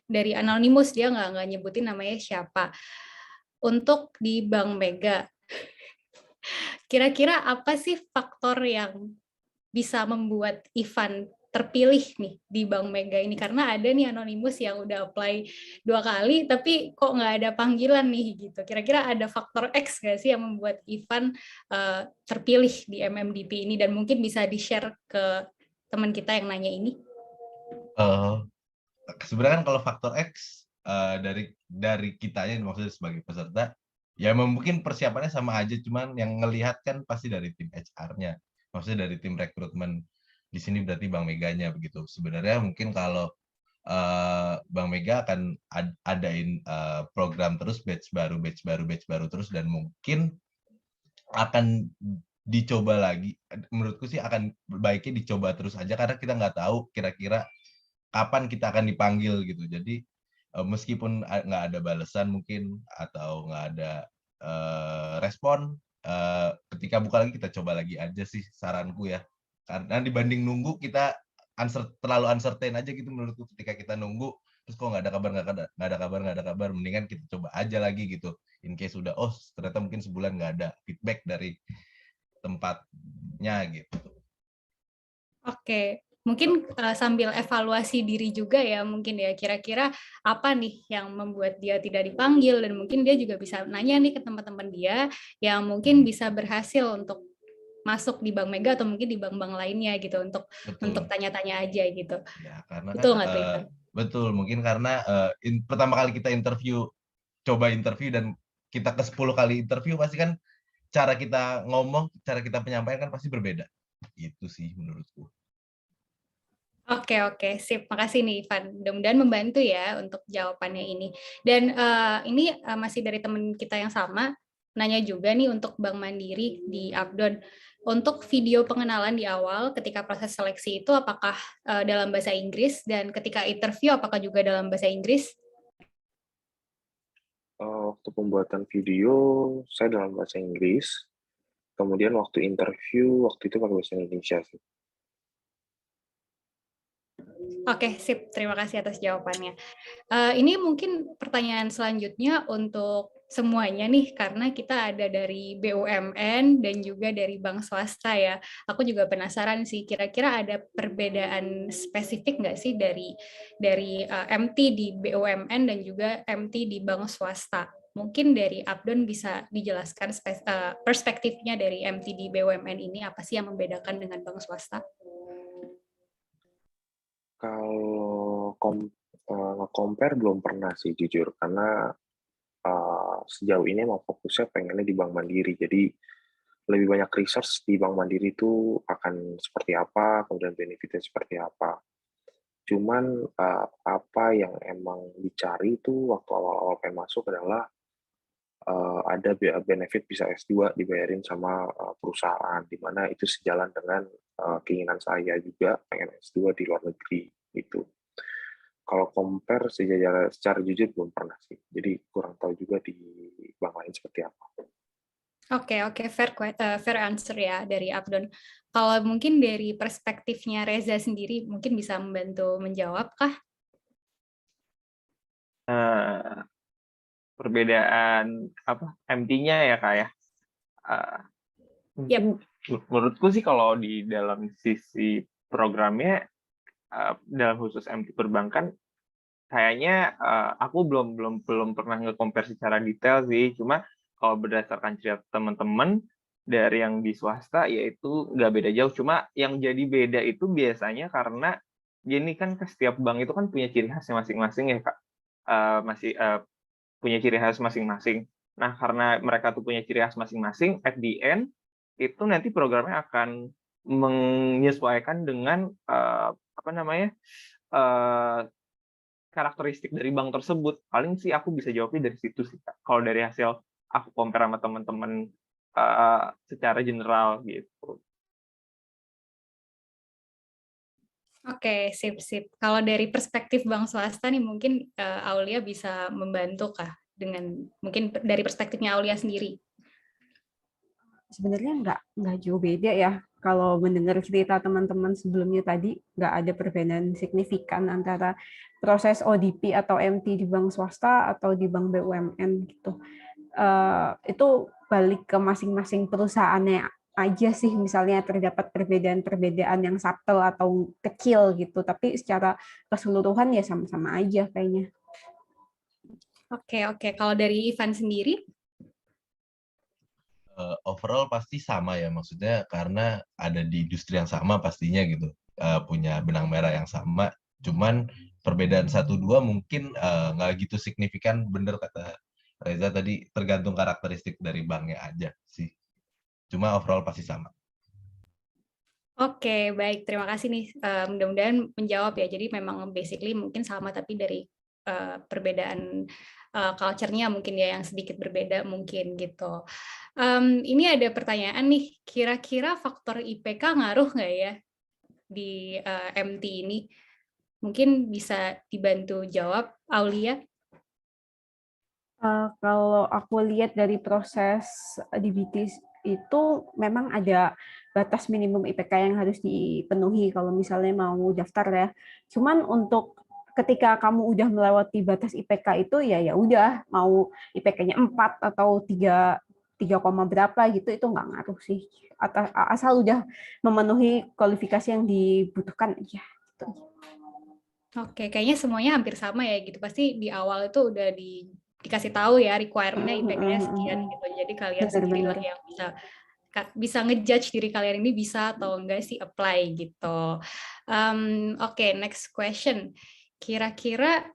dari Anonymous, dia nggak nyebutin namanya siapa. Untuk di Bank Mega, kira-kira apa sih faktor yang bisa membuat Ivan terpilih nih di Bank Mega ini? Karena ada nih Anonymous yang udah apply 2 kali, tapi kok nggak ada panggilan nih gitu. Kira-kira ada faktor X nggak sih yang membuat Ivan terpilih di MMDP ini? Dan mungkin bisa di-share ke teman kita yang nanya ini. Sebenarnya kan kalau faktor X dari kitanya, maksudnya sebagai peserta, ya mungkin persiapannya sama aja, cuman yang ngelihat kan pasti dari tim HR-nya, maksudnya dari tim rekrutmen di sini berarti Bank Meganya begitu. Sebenarnya mungkin kalau Bank Mega akan adain program terus, batch baru terus, dan mungkin akan dicoba lagi. Menurutku sih akan baiknya dicoba terus aja, karena kita nggak tahu kira-kira kapan kita akan dipanggil gitu. Jadi meskipun nggak ada balasan mungkin, atau nggak ada respon, ketika buka lagi kita coba lagi aja sih saranku ya. Karena dibanding nunggu, kita terlalu uncertain aja gitu menurutku. Ketika kita nunggu terus kok nggak ada kabar, mendingan kita coba aja lagi gitu. In case sudah, oh ternyata mungkin sebulan nggak ada feedback dari tempatnya gitu. Oke, mungkin sambil evaluasi diri juga ya, mungkin ya, kira-kira apa nih yang membuat dia tidak dipanggil, dan mungkin dia juga bisa nanya nih ke teman-teman dia yang mungkin bisa berhasil untuk masuk di Bank Mega atau mungkin di bank-bank lainnya gitu, untuk tanya-tanya aja gitu. Ya, karena Betul kan nggak tuh, Ivan? betul, mungkin karena pertama kali kita coba interview, dan kita ke 10 kali interview, pasti kan cara kita ngomong, cara kita penyampaian kan pasti berbeda. Itu sih menurutku. Oke, sip. Makasih nih, Ivan. Mudah-mudahan membantu ya untuk jawabannya ini. Dan ini masih dari teman kita yang sama, nanya juga nih untuk Bank Mandiri di Updon. Untuk video pengenalan di awal ketika proses seleksi itu apakah dalam bahasa Inggris, dan ketika interview apakah juga dalam bahasa Inggris? Waktu pembuatan video, saya dalam bahasa Inggris. Kemudian waktu interview, waktu itu pakai bahasa Indonesia sih. Oke, sip. Terima kasih atas jawabannya. Ini mungkin pertanyaan selanjutnya untuk semuanya nih, karena kita ada dari BUMN dan juga dari bank swasta ya. Aku juga penasaran sih, kira-kira ada perbedaan spesifik nggak sih dari MT di BUMN dan juga MT di bank swasta? Mungkin dari Abdon bisa dijelaskan perspektifnya dari MT di BUMN ini, apa sih yang membedakan dengan bank swasta? Kalau compare belum pernah sih jujur, karena sejauh ini emang fokusnya pengennya di Bank Mandiri. Jadi lebih banyak research di Bank Mandiri itu akan seperti apa, kemudian benefitnya seperti apa. Cuman apa yang emang dicari itu waktu awal-awal pengen masuk adalah ada benefit bisa S2 dibayarin sama perusahaan, di mana itu sejalan dengan keinginan saya juga pengen S2 di luar negeri gitu. Kalau compare secara jujur belum pernah sih, jadi kurang tahu juga di bank lain seperti apa. Oke, fair answer ya dari Abdon. Kalau mungkin dari perspektifnya Reza sendiri, mungkin bisa membantu menjawab kah? Perbedaan apa MT-nya ya Kak ya. Mungkin menurutku sih kalau di dalam sisi programnya, dalam khusus MT perbankan, kayaknya aku belum pernah nge-compare secara detail sih. Cuma kalau berdasarkan cerita teman-teman dari yang di swasta, yaitu nggak beda jauh. Cuma yang jadi beda itu biasanya karena gini kan, setiap bank itu kan punya ciri khasnya masing-masing ya Kak. Punya ciri khas masing-masing. Nah, karena mereka tuh punya ciri khas masing-masing, at the end itu nanti programnya akan menyesuaikan dengan karakteristik dari bank tersebut. Paling sih aku bisa jawabnya dari situ sih, Kak. Kalau dari hasil aku compare sama teman-teman secara general gitu. Oke, sip. Kalau dari perspektif bank swasta nih mungkin Aulia bisa membantu kah dengan mungkin dari perspektifnya Aulia sendiri? Sebenarnya nggak jauh beda ya. Kalau mendengar cerita teman-teman sebelumnya tadi, nggak ada perbedaan signifikan antara proses ODP atau MT di bank swasta atau di bank BUMN gitu. Itu balik ke masing-masing perusahaannya aja sih, misalnya terdapat perbedaan-perbedaan yang subtle atau kecil gitu, tapi secara keseluruhan ya sama-sama aja kayaknya. Oke. Kalau dari Ivan sendiri? Overall pasti sama ya, maksudnya karena ada di industri yang sama pastinya gitu, punya benang merah yang sama, cuman perbedaan 1-2 mungkin nggak gitu signifikan, bener kata Reza tadi, tergantung karakteristik dari banknya aja sih. Cuma overall pasti sama. Oke, baik. Terima kasih nih. Mudah-mudahan menjawab ya. Jadi memang basically mungkin sama, tapi dari perbedaan culture-nya mungkin ya yang sedikit berbeda mungkin gitu. Ini ada pertanyaan nih. Kira-kira faktor IPK ngaruh nggak ya di MT ini? Mungkin bisa dibantu jawab, Aulia. Kalau aku lihat dari proses DBT itu memang ada batas minimum IPK yang harus dipenuhi kalau misalnya mau daftar ya. Cuman untuk ketika kamu udah melewati batas IPK itu ya udah, mau IPK-nya 4 atau 3 berapa gitu, itu nggak ngaruh sih. Asal udah memenuhi kualifikasi yang dibutuhkan aja gitu. Oke, kayaknya semuanya hampir sama ya gitu. Pasti di awal itu udah dikasih tahu ya requirement-nya IPK-nya sekian gitu. Jadi kalian sendirilah yang bisa ngejudge diri kalian ini bisa atau enggak sih apply gitu. Oke, next question. Kira-kira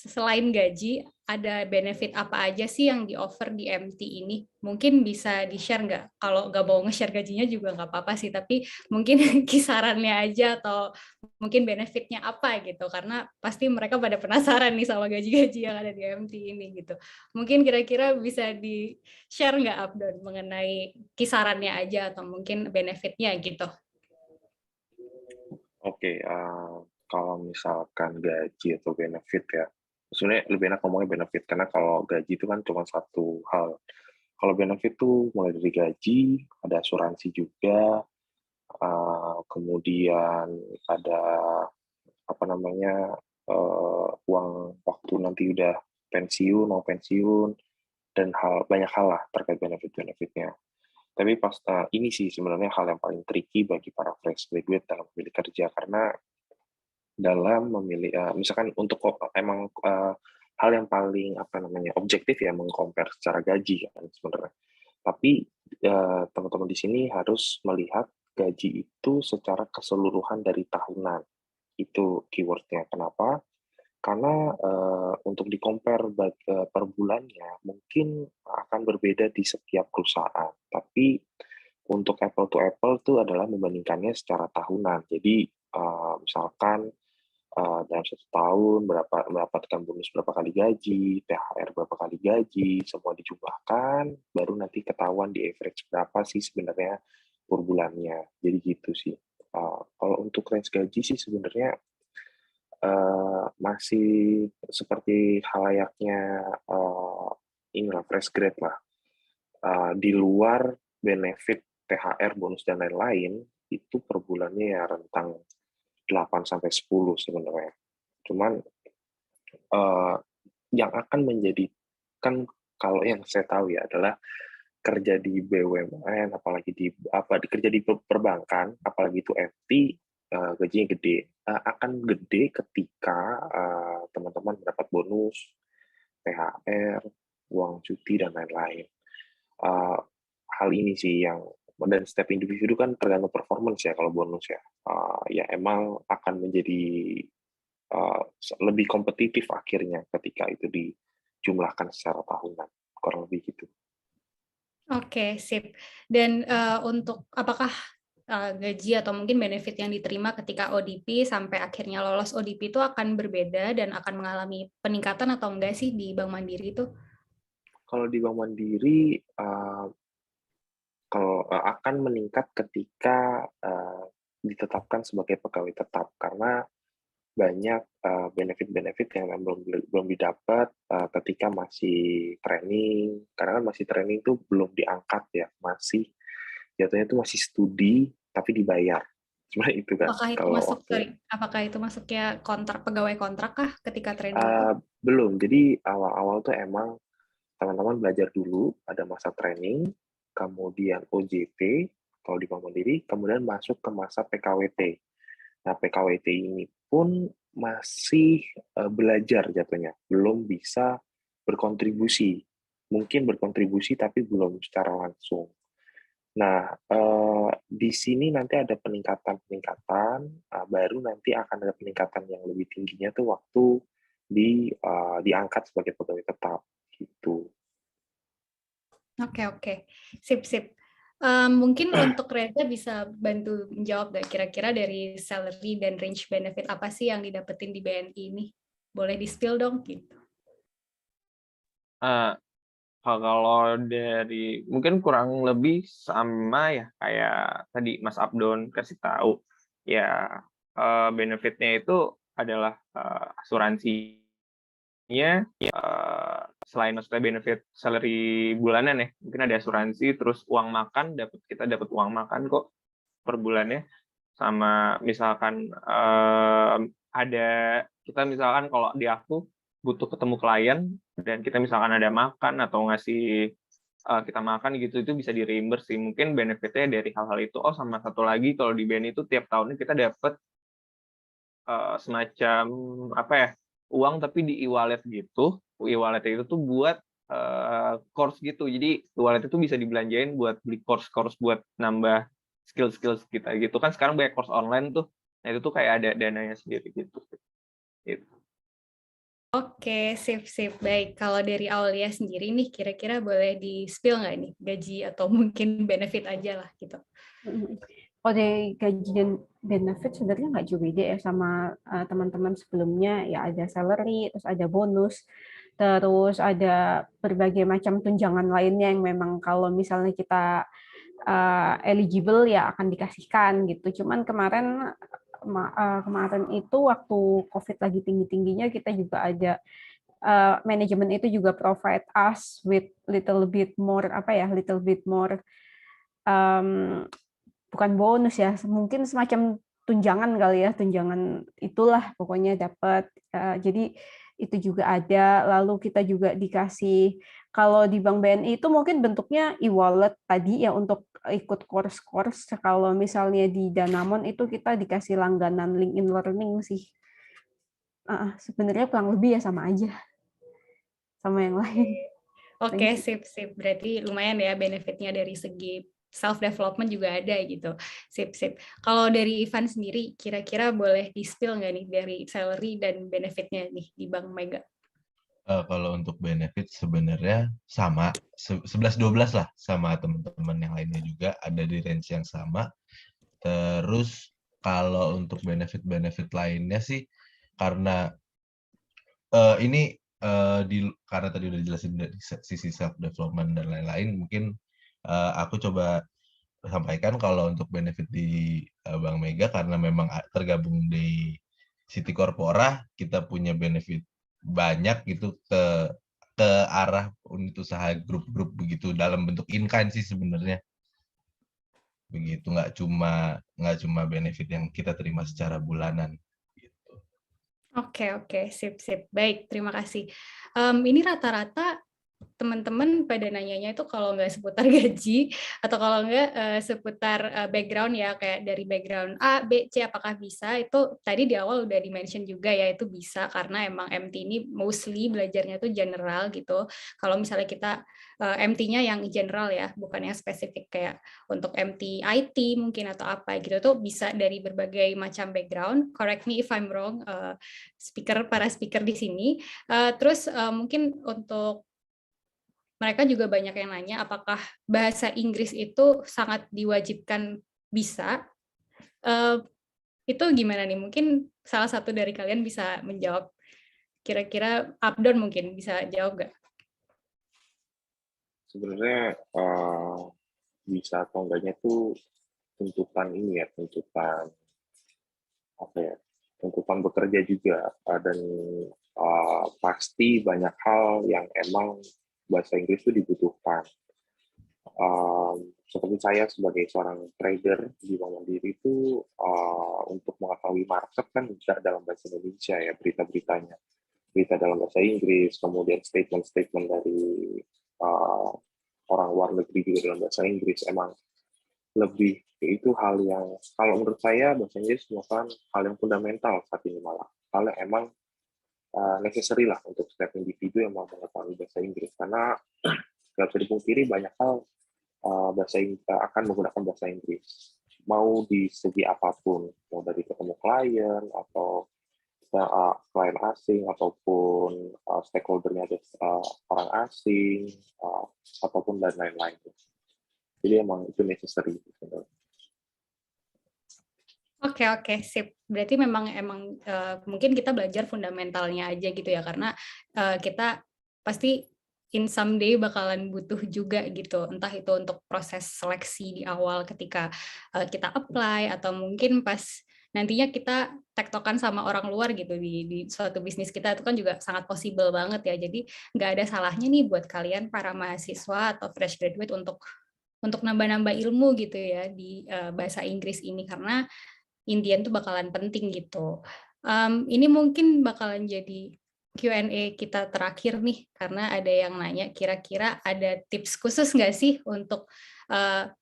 selain gaji, ada benefit apa aja sih yang di-offer di MT ini? Mungkin bisa di-share nggak? Kalau nggak mau nge-share gajinya juga nggak apa-apa sih, tapi mungkin kisarannya aja atau mungkin benefitnya apa gitu. Karena pasti mereka pada penasaran nih sama gaji-gaji yang ada di MT ini gitu. Mungkin kira-kira bisa di-share nggak, Abdon, mengenai kisarannya aja atau mungkin benefitnya gitu? Oke, kalau misalkan gaji atau benefit ya, sebenarnya lebih enak ngomongnya benefit, karena kalau gaji itu kan cuma satu hal. Kalau benefit tuh mulai dari gaji, ada asuransi juga, kemudian ada apa namanya, uang waktu nanti udah pensiun, mau pensiun, dan banyak hal lah terkait benefit-benefitnya. Tapi ini sih sebenarnya hal yang paling tricky bagi para fresh graduate dalam memilih kerja, karena dalam memilih misalkan untuk emang hal yang paling objektif ya meng-compare secara gaji kan sebenarnya. Tapi teman-teman di sini harus melihat gaji itu secara keseluruhan dari tahunan. Itu keywordnya. Kenapa? Karena untuk di-compare per bulannya mungkin akan berbeda di setiap perusahaan. Tapi untuk apple to apple itu adalah membandingkannya secara tahunan. Jadi misalkan dalam 1 tahun mendapatkan bonus berapa kali gaji, THR berapa kali gaji, semua dijumlahkan, baru nanti ketahuan di average berapa sih sebenarnya per bulannya. Jadi gitu sih. Kalau untuk range gaji sih sebenarnya masih seperti halayaknya inilah fresh grade lah. Di luar benefit THR, bonus dan lain-lain, itu per bulannya ya rentang 8-10 sebenarnya. Cuman yang akan menjadikan, kalau yang saya tahu ya, adalah kerja di BUMN, apalagi kerja di perbankan, apalagi itu FT, gajinya gede. Akan gede ketika teman-teman mendapat bonus, THR, uang cuti, dan lain-lain. Hal ini sih yang, dan setiap individu kan tergantung performance ya kalau bonus ya. Ya emang akan menjadi lebih kompetitif akhirnya ketika itu dijumlahkan secara tahunan, kurang lebih gitu. Oke, sip. Dan untuk apakah gaji atau mungkin benefit yang diterima ketika ODP sampai akhirnya lolos ODP itu akan berbeda dan akan mengalami peningkatan atau enggak sih di Bank Mandiri itu? Kalau di Bank Mandiri akan meningkat ketika ditetapkan sebagai pegawai tetap, karena banyak benefit-benefit yang belum didapat ketika masih training, karena kan masih training itu belum diangkat ya, masih jatuhnya itu masih studi tapi dibayar. Sebenarnya itu kan. Apakah itu masuknya pegawai kontrak kah ketika training itu? Belum. Jadi awal-awal tuh emang teman-teman belajar dulu, ada masa training, kemudian OJT kalau di Bank Mandiri, kemudian masuk ke masa PKWT. Nah, PKWT ini pun masih belajar jatuhnya, belum bisa berkontribusi. Mungkin berkontribusi tapi belum secara langsung. Nah, di sini nanti ada peningkatan, baru nanti akan ada peningkatan yang lebih tingginya tuh waktu diangkat sebagai pegawai tetap gitu. Oke. Sip. Mungkin untuk Reza bisa bantu menjawab nggak kira-kira dari salary dan range benefit apa sih yang didapetin di BNI ini? Boleh di-spill dong gitu. Kalau dari mungkin kurang lebih sama ya kayak tadi Mas Abdon kasih tahu ya, benefitnya itu adalah asuransinya, selain maksudnya benefit salary bulanan ya, mungkin ada asuransi, terus uang makan, kita dapat uang makan kok per bulannya, sama misalkan ada kita misalkan kalau di aku butuh ketemu klien dan kita misalkan ada makan atau ngasih kita makan gitu, itu bisa di reimburse sih. Mungkin benefitnya dari hal-hal itu. Oh, sama satu lagi, kalau di BNI itu tiap tahunnya kita dapat semacam apa ya, uang tapi di e-wallet gitu. E-wallet itu tuh buat course gitu. Jadi e-wallet itu bisa dibelanjain buat beli course buat nambah skill kita gitu kan. Sekarang banyak course online tuh. Nah, itu tuh kayak ada dananya sendiri gitu. Oke, sip. Baik, kalau dari Aulia sendiri nih, kira-kira boleh di-spill nggak nih gaji atau mungkin benefit aja lah gitu? Kalau dari gaji dan benefit sebenarnya nggak jauh beda ya sama teman-teman sebelumnya. Ya ada salary, terus ada bonus, terus ada berbagai macam tunjangan lainnya yang memang kalau misalnya kita eligible ya akan dikasihkan gitu. Cuman kemarin itu waktu COVID lagi tinggi-tingginya, kita juga ada manajemen itu juga provide us with little bit more bukan bonus ya, mungkin semacam tunjangan kali ya, tunjangan itulah pokoknya dapat. Jadi itu juga ada. Lalu kita juga dikasih, kalau di Bank BNI itu mungkin bentuknya e-wallet tadi ya untuk ikut course. Kalau misalnya di Danamon itu kita dikasih langganan LinkedIn Learning sih. Sebenarnya kurang lebih ya sama aja sama yang lain. Oke, sip. Berarti lumayan ya benefitnya dari segi self-development juga ada gitu. Sip. Kalau dari Ivan sendiri, kira-kira boleh di-spill nggak nih dari salary dan benefitnya nih di Bank Mega? Kalau untuk benefit sebenarnya sama, 11-12 lah sama teman-teman yang lainnya juga, ada di range yang sama. Terus kalau untuk benefit lainnya sih, karena ini karena tadi udah dijelasin dari sisi self development dan lain-lain, mungkin aku coba sampaikan kalau untuk benefit di Bank Mega, karena memang tergabung di City Corpora, kita punya benefit banyak gitu ke arah unit usaha grup-grup begitu, dalam bentuk in-kind sih sebenarnya. Begitu, nggak cuma benefit yang kita terima secara bulanan. Oke, sip. Baik, terima kasih. Ini rata-rata teman-teman pada nanyanya itu kalau nggak seputar gaji atau kalau nggak seputar background ya, kayak dari background A, B, C apakah bisa, itu tadi di awal udah di-mention juga ya, itu bisa karena emang MT ini mostly belajarnya tuh general gitu. Kalau misalnya kita MT-nya yang general ya, bukan yang spesifik kayak untuk MT IT mungkin atau apa gitu, tuh bisa dari berbagai macam background. Correct me if I'm wrong, para speaker di sini. Terus mungkin untuk mereka juga banyak yang nanya apakah bahasa Inggris itu sangat diwajibkan bisa. Itu gimana nih? Mungkin salah satu dari kalian bisa menjawab. Kira-kira Abdon mungkin bisa jawab nggak? Sebenarnya bisa atau enggaknya tuh tuntutan ini ya, tuntutan apa ya, tuntutan bekerja juga, dan pasti banyak hal yang emang bahasa Inggris itu dibutuhkan. Seperti saya sebagai seorang trader di Bank Mandiri itu untuk mengetahui market kan bisa dalam bahasa Indonesia ya, berita-beritanya, berita dalam bahasa Inggris, kemudian statement-statement dari uh, orang luar negeri juga dalam bahasa Inggris. Emang lebih itu hal yang kalau menurut saya bahasa Inggris merupakan hal yang fundamental saat ini, malah hal yang emang necessary lah untuk setiap individu yang mau mengetahui bahasa Inggris, karena nggak bisa dipungkiri banyak hal akan menggunakan bahasa Inggris, mau di segi apapun, mau dari ketemu klien atau klien asing ataupun stakeholder-nya ada orang asing ataupun dan lain-lain. Jadi emang itu necessary. Oke, sip. Berarti memang mungkin kita belajar fundamentalnya aja gitu ya, karena kita pasti in someday bakalan butuh juga gitu, entah itu untuk proses seleksi di awal ketika kita apply, atau mungkin pas nantinya kita tektokan sama orang luar gitu di suatu bisnis kita, itu kan juga sangat possible banget ya. Jadi nggak ada salahnya nih buat kalian para mahasiswa atau fresh graduate untuk nambah-nambah ilmu gitu ya di bahasa Inggris ini, karena Indian tuh bakalan penting gitu. Ini mungkin bakalan jadi Q&A kita terakhir nih, karena ada yang nanya kira-kira ada tips khusus nggak sih untuk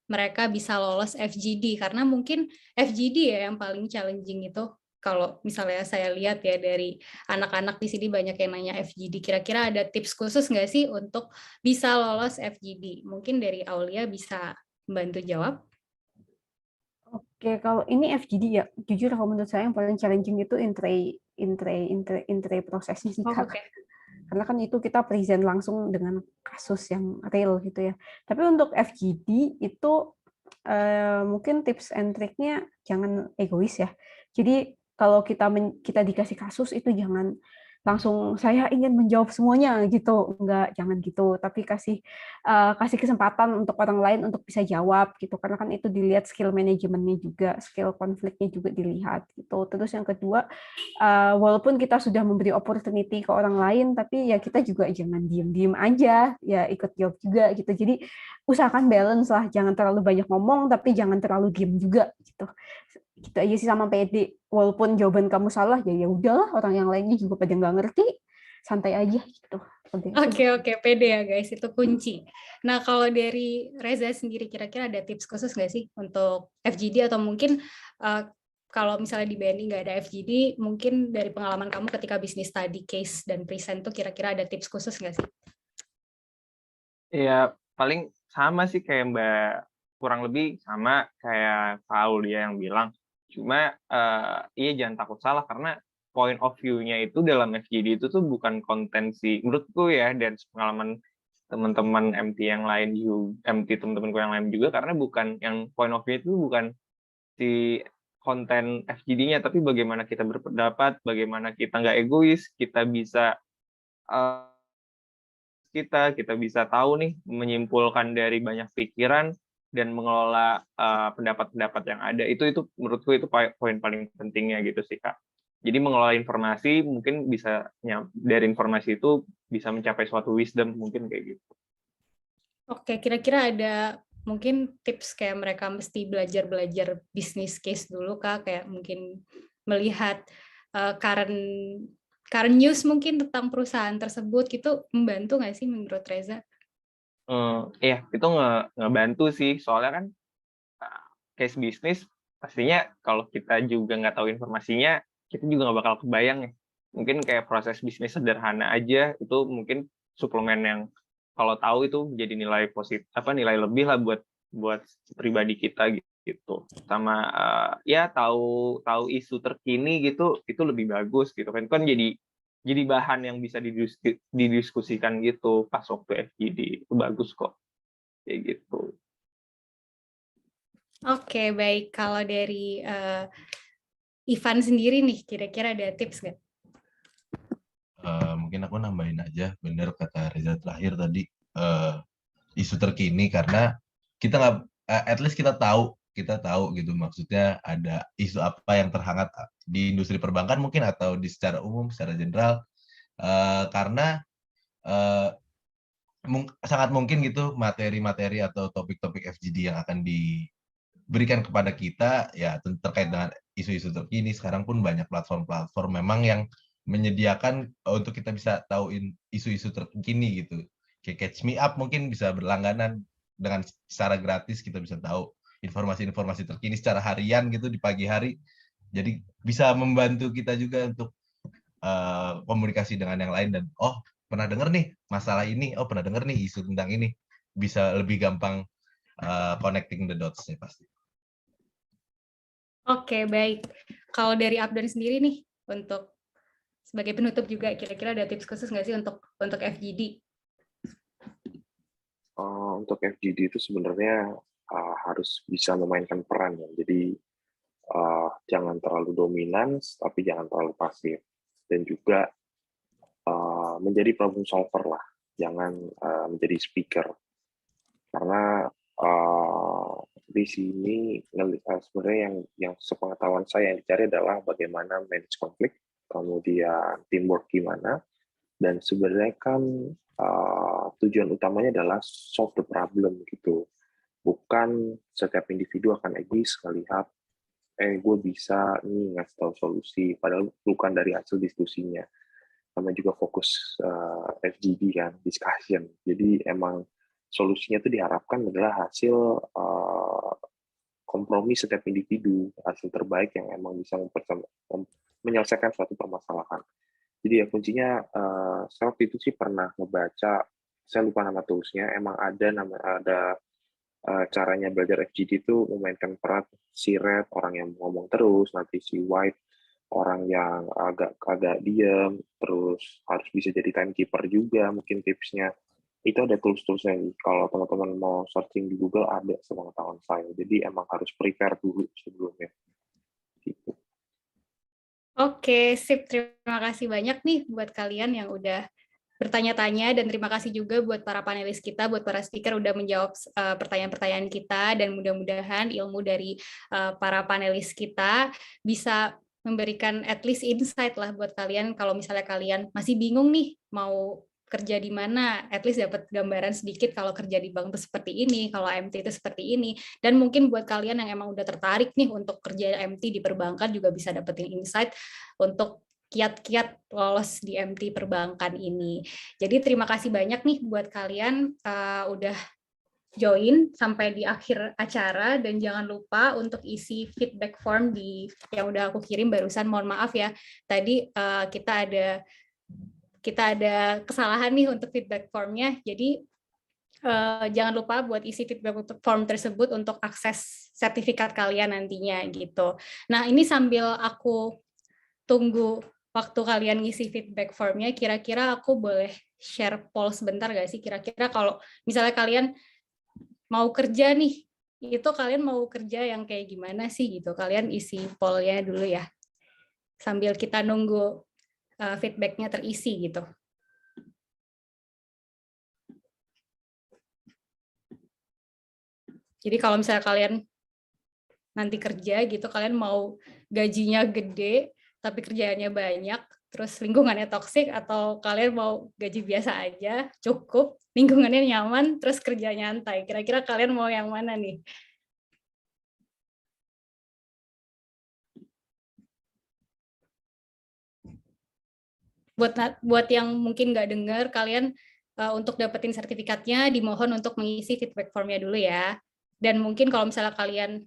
mereka bisa lolos FGD, karena mungkin FGD ya yang paling challenging itu. Kalau misalnya saya lihat ya dari anak-anak di sini banyak yang nanya FGD, kira-kira ada tips khusus nggak sih untuk bisa lolos FGD? Mungkin dari Aulia bisa membantu jawab. Oke, kalau ini FGD ya, jujur kalau menurut saya yang paling challenging itu intre prosesnya sih, Kak. Oke. Karena kan itu kita present langsung dengan kasus yang real gitu ya. Tapi untuk FGD itu mungkin tips and triknya jangan egois ya. Jadi kalau kita dikasih kasus itu jangan langsung saya ingin menjawab semuanya gitu, enggak, jangan gitu, tapi kasih kesempatan untuk orang lain untuk bisa jawab gitu, karena kan itu dilihat skill manajemennya juga, skill konfliknya juga dilihat gitu. Terus yang kedua, walaupun kita sudah memberi opportunity ke orang lain, tapi ya kita juga jangan diem-diem aja, ya ikut jawab juga gitu. Jadi usahakan balance lah, jangan terlalu banyak ngomong, tapi jangan terlalu diem juga gitu. Gitu aja sih, sama pede. Walaupun jawaban kamu salah, ya udahlah, orang yang lainnya juga pada nggak ngerti, santai aja gitu. Oke, pede ya guys, itu kunci. Nah, kalau dari Reza sendiri, kira-kira ada tips khusus nggak sih untuk FGD, atau mungkin kalau misalnya di BNI nggak ada FGD, mungkin dari pengalaman kamu ketika bisnis study case dan present tuh kira-kira ada tips khusus nggak sih? Ya, paling sama sih kayak Mbak, kurang lebih sama kayak Paul dia yang bilang. Cuma iya jangan takut salah, karena point of view-nya itu dalam FGD itu tuh bukan konten sih, menurutku ya, dan pengalaman teman-teman MT yang lain juga, MT teman-temanku yang lain juga, karena bukan yang point of view itu bukan si konten FGD-nya, tapi bagaimana kita berpendapat, bagaimana kita nggak egois, kita bisa kita bisa tahu nih, menyimpulkan dari banyak pikiran dan mengelola pendapat-pendapat yang ada. Itu menurutku itu poin paling pentingnya gitu sih, Kak. Jadi mengelola informasi mungkin bisa dari informasi itu bisa mencapai suatu wisdom, mungkin kayak gitu. Oke, kira-kira ada mungkin tips kayak mereka mesti belajar bisnis case dulu, Kak, kayak mungkin melihat current news mungkin tentang perusahaan tersebut, gitu membantu nggak sih menurut Reza? Iya, itu ngebantu sih, soalnya kan case bisnis pastinya kalau kita juga nggak tahu informasinya, kita juga nggak bakal kebayang ya. Mungkin kayak proses bisnis sederhana aja, itu mungkin suplemen yang kalau tahu itu jadi nilai positif, nilai lebih lah buat pribadi kita gitu. Sama ya tahu isu terkini gitu, itu lebih bagus gitu kan jadi bahan yang bisa didiskusikan gitu pas waktu FGD, itu bagus kok kayak gitu. Oke, baik. Kalau dari Ivan sendiri nih, kira-kira ada tips nggak? Mungkin aku nambahin aja, bener kata Reza terakhir tadi, isu terkini, karena kita nggak, at least kita tahu gitu, maksudnya ada isu apa yang terhangat di industri perbankan mungkin, atau di secara umum, secara general, karena sangat mungkin gitu materi-materi atau topik-topik FGD yang akan diberikan kepada kita ya terkait dengan isu-isu terkini. Sekarang pun banyak platform-platform memang yang menyediakan untuk kita bisa tahu isu-isu terkini gitu. Kayak Catch Me Up mungkin bisa berlangganan, dengan secara gratis kita bisa tahu informasi-informasi terkini secara harian gitu di pagi hari. Jadi bisa membantu kita juga untuk komunikasi dengan yang lain, dan pernah dengar nih masalah ini, pernah dengar nih isu tentang ini, bisa lebih gampang connecting the dots-nya pasti. Oke, baik. Kalau dari Abdan sendiri nih, untuk sebagai penutup juga, kira-kira ada tips khusus nggak sih untuk FGD? Untuk FGD itu sebenarnya harus bisa memainkan peran ya. Jadi jangan terlalu dominan, tapi jangan terlalu pasif. Dan juga menjadi problem solver lah, jangan menjadi speaker. Karena di sini sebenarnya yang sepengetahuan saya yang dicari adalah bagaimana manage konflik, kemudian teamwork gimana, dan sebenarnya kan tujuan utamanya adalah solve the problem gitu. Bukan setiap individu akan egois melihat gue bisa nih ngasih tahu solusi, padahal bukan dari hasil diskusinya. Sama juga fokus FGD kan, discussion. Jadi emang solusinya itu diharapkan adalah hasil kompromi setiap individu, hasil terbaik yang emang bisa menyelesaikan suatu permasalahan. Jadi ya kuncinya, saya waktu itu sih pernah ngebaca, saya lupa nama toolsnya, emang ada caranya belajar FGD itu memainkan peran si Red, orang yang ngomong terus, nanti si White, orang yang agak diam, terus harus bisa jadi timekeeper juga, mungkin tipsnya. Itu ada tools-toolsnya, kalau teman-teman mau searching di Google ada sepengetahuan saya. Jadi emang harus prepare dulu sebelumnya. Gitu. Oke, sip. Terima kasih banyak nih buat kalian yang udah bertanya-tanya, dan terima kasih juga buat para panelis kita, buat para speaker udah menjawab pertanyaan-pertanyaan kita, dan mudah-mudahan ilmu dari para panelis kita bisa memberikan at least insight lah buat kalian. Kalau misalnya kalian masih bingung nih mau kerja di mana, at least dapat gambaran sedikit kalau kerja di bank itu seperti ini, kalau MT itu seperti ini. Dan mungkin buat kalian yang emang udah tertarik nih untuk kerja MT di perbankan juga bisa dapetin insight untuk kiat-kiat lolos di MT perbankan ini. Jadi terima kasih banyak nih buat kalian udah join sampai di akhir acara, dan jangan lupa untuk isi feedback form yang udah aku kirim barusan. Mohon maaf ya, tadi kita ada kesalahan nih untuk feedback formnya. Jadi jangan lupa buat isi feedback form tersebut untuk akses sertifikat kalian nantinya gitu. Nah, ini sambil aku tunggu waktu kalian ngisi feedback formnya, kira-kira aku boleh share poll sebentar gak sih? Kira-kira kalau misalnya kalian mau kerja nih, itu kalian mau kerja yang kayak gimana sih gitu? Kalian isi pollnya dulu ya, sambil kita nunggu feedbacknya terisi gitu. Jadi kalau misalnya kalian nanti kerja gitu, kalian mau gajinya gede, tapi kerjaannya banyak, terus lingkungannya toksik, atau kalian mau gaji biasa aja, cukup, lingkungannya nyaman, terus kerja nyantai. Kira-kira kalian mau yang mana nih? Buat yang mungkin nggak dengar, kalian untuk dapetin sertifikatnya dimohon untuk mengisi feedback formnya dulu ya. Dan mungkin kalau misalnya kalian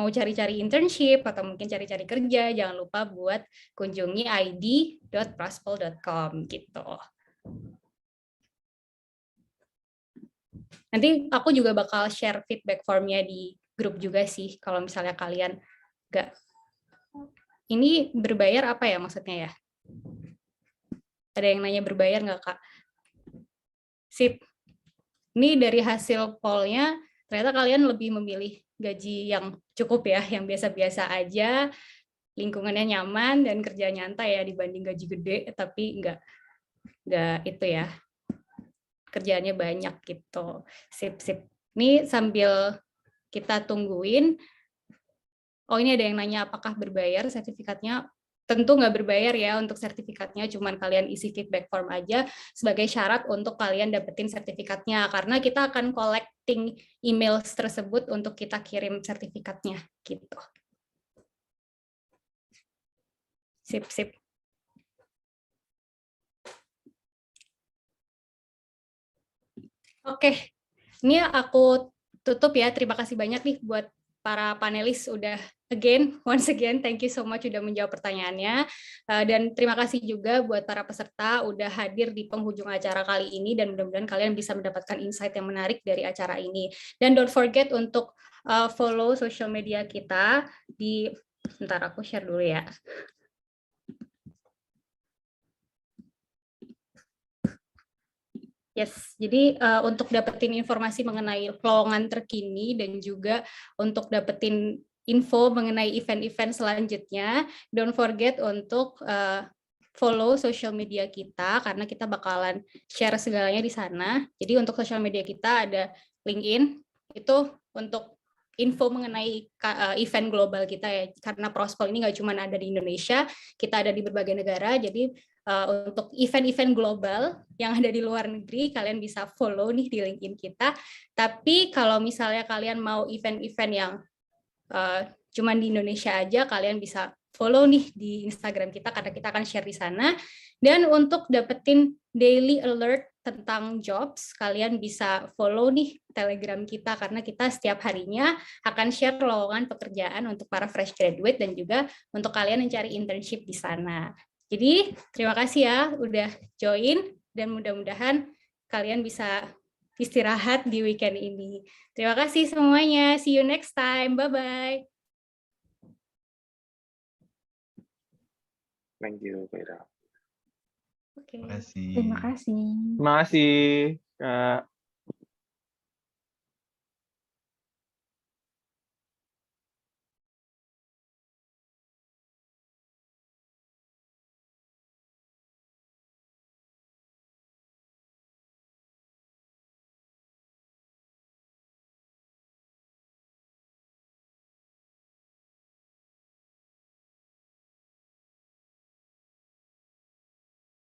mau cari-cari internship atau mungkin cari-cari kerja, jangan lupa buat kunjungi id.praspol.com gitu. Nanti aku juga bakal share feedback formnya di grup juga sih, kalau misalnya kalian nggak. Ini berbayar apa ya maksudnya ya? Ada yang nanya berbayar nggak, Kak? Sip. Ini dari hasil pollnya, ternyata kalian lebih memilih gaji yang cukup ya, yang biasa-biasa aja, lingkungannya nyaman dan kerja nyantai ya dibanding gaji gede tapi nggak itu ya, kerjaannya banyak gitu. Sip. Ini sambil kita tungguin. Oh, ini ada yang nanya apakah berbayar sertifikatnya? Tentu nggak berbayar ya untuk sertifikatnya, cuman kalian isi feedback form aja sebagai syarat untuk kalian dapetin sertifikatnya, karena kita akan collecting email tersebut untuk kita kirim sertifikatnya gitu. Sip. Oke, ini aku tutup ya. Terima kasih banyak nih buat para panelis udah once again, thank you so much udah menjawab pertanyaannya. Dan terima kasih juga buat para peserta udah hadir di penghujung acara kali ini dan mudah-mudahan kalian bisa mendapatkan insight yang menarik dari acara ini. Dan don't forget untuk follow social media kita di, bentar aku share dulu ya. Yes, jadi untuk dapetin informasi mengenai lowongan terkini dan juga untuk dapetin info mengenai event-event selanjutnya, don't forget untuk follow social media kita karena kita bakalan share segalanya di sana. Jadi untuk social media kita ada LinkedIn, itu untuk info mengenai event global kita ya, karena Prospol ini nggak cuma ada di Indonesia, kita ada di berbagai negara, jadi untuk event-event global yang ada di luar negeri, kalian bisa follow nih di LinkedIn kita. Tapi kalau misalnya kalian mau event-event yang cuma di Indonesia aja, kalian bisa follow nih di Instagram kita, karena kita akan share di sana. Dan untuk dapetin daily alert tentang jobs, kalian bisa follow nih Telegram kita, karena kita setiap harinya akan share lowongan pekerjaan untuk para fresh graduate dan juga untuk kalian yang cari internship di sana. Jadi terima kasih ya udah join dan mudah-mudahan kalian bisa istirahat di weekend ini. Terima kasih semuanya. See you next time. Bye-bye. Thank you, Kak Ira. Oke. Terima kasih. Terima kasih. Terima kasih, Kak.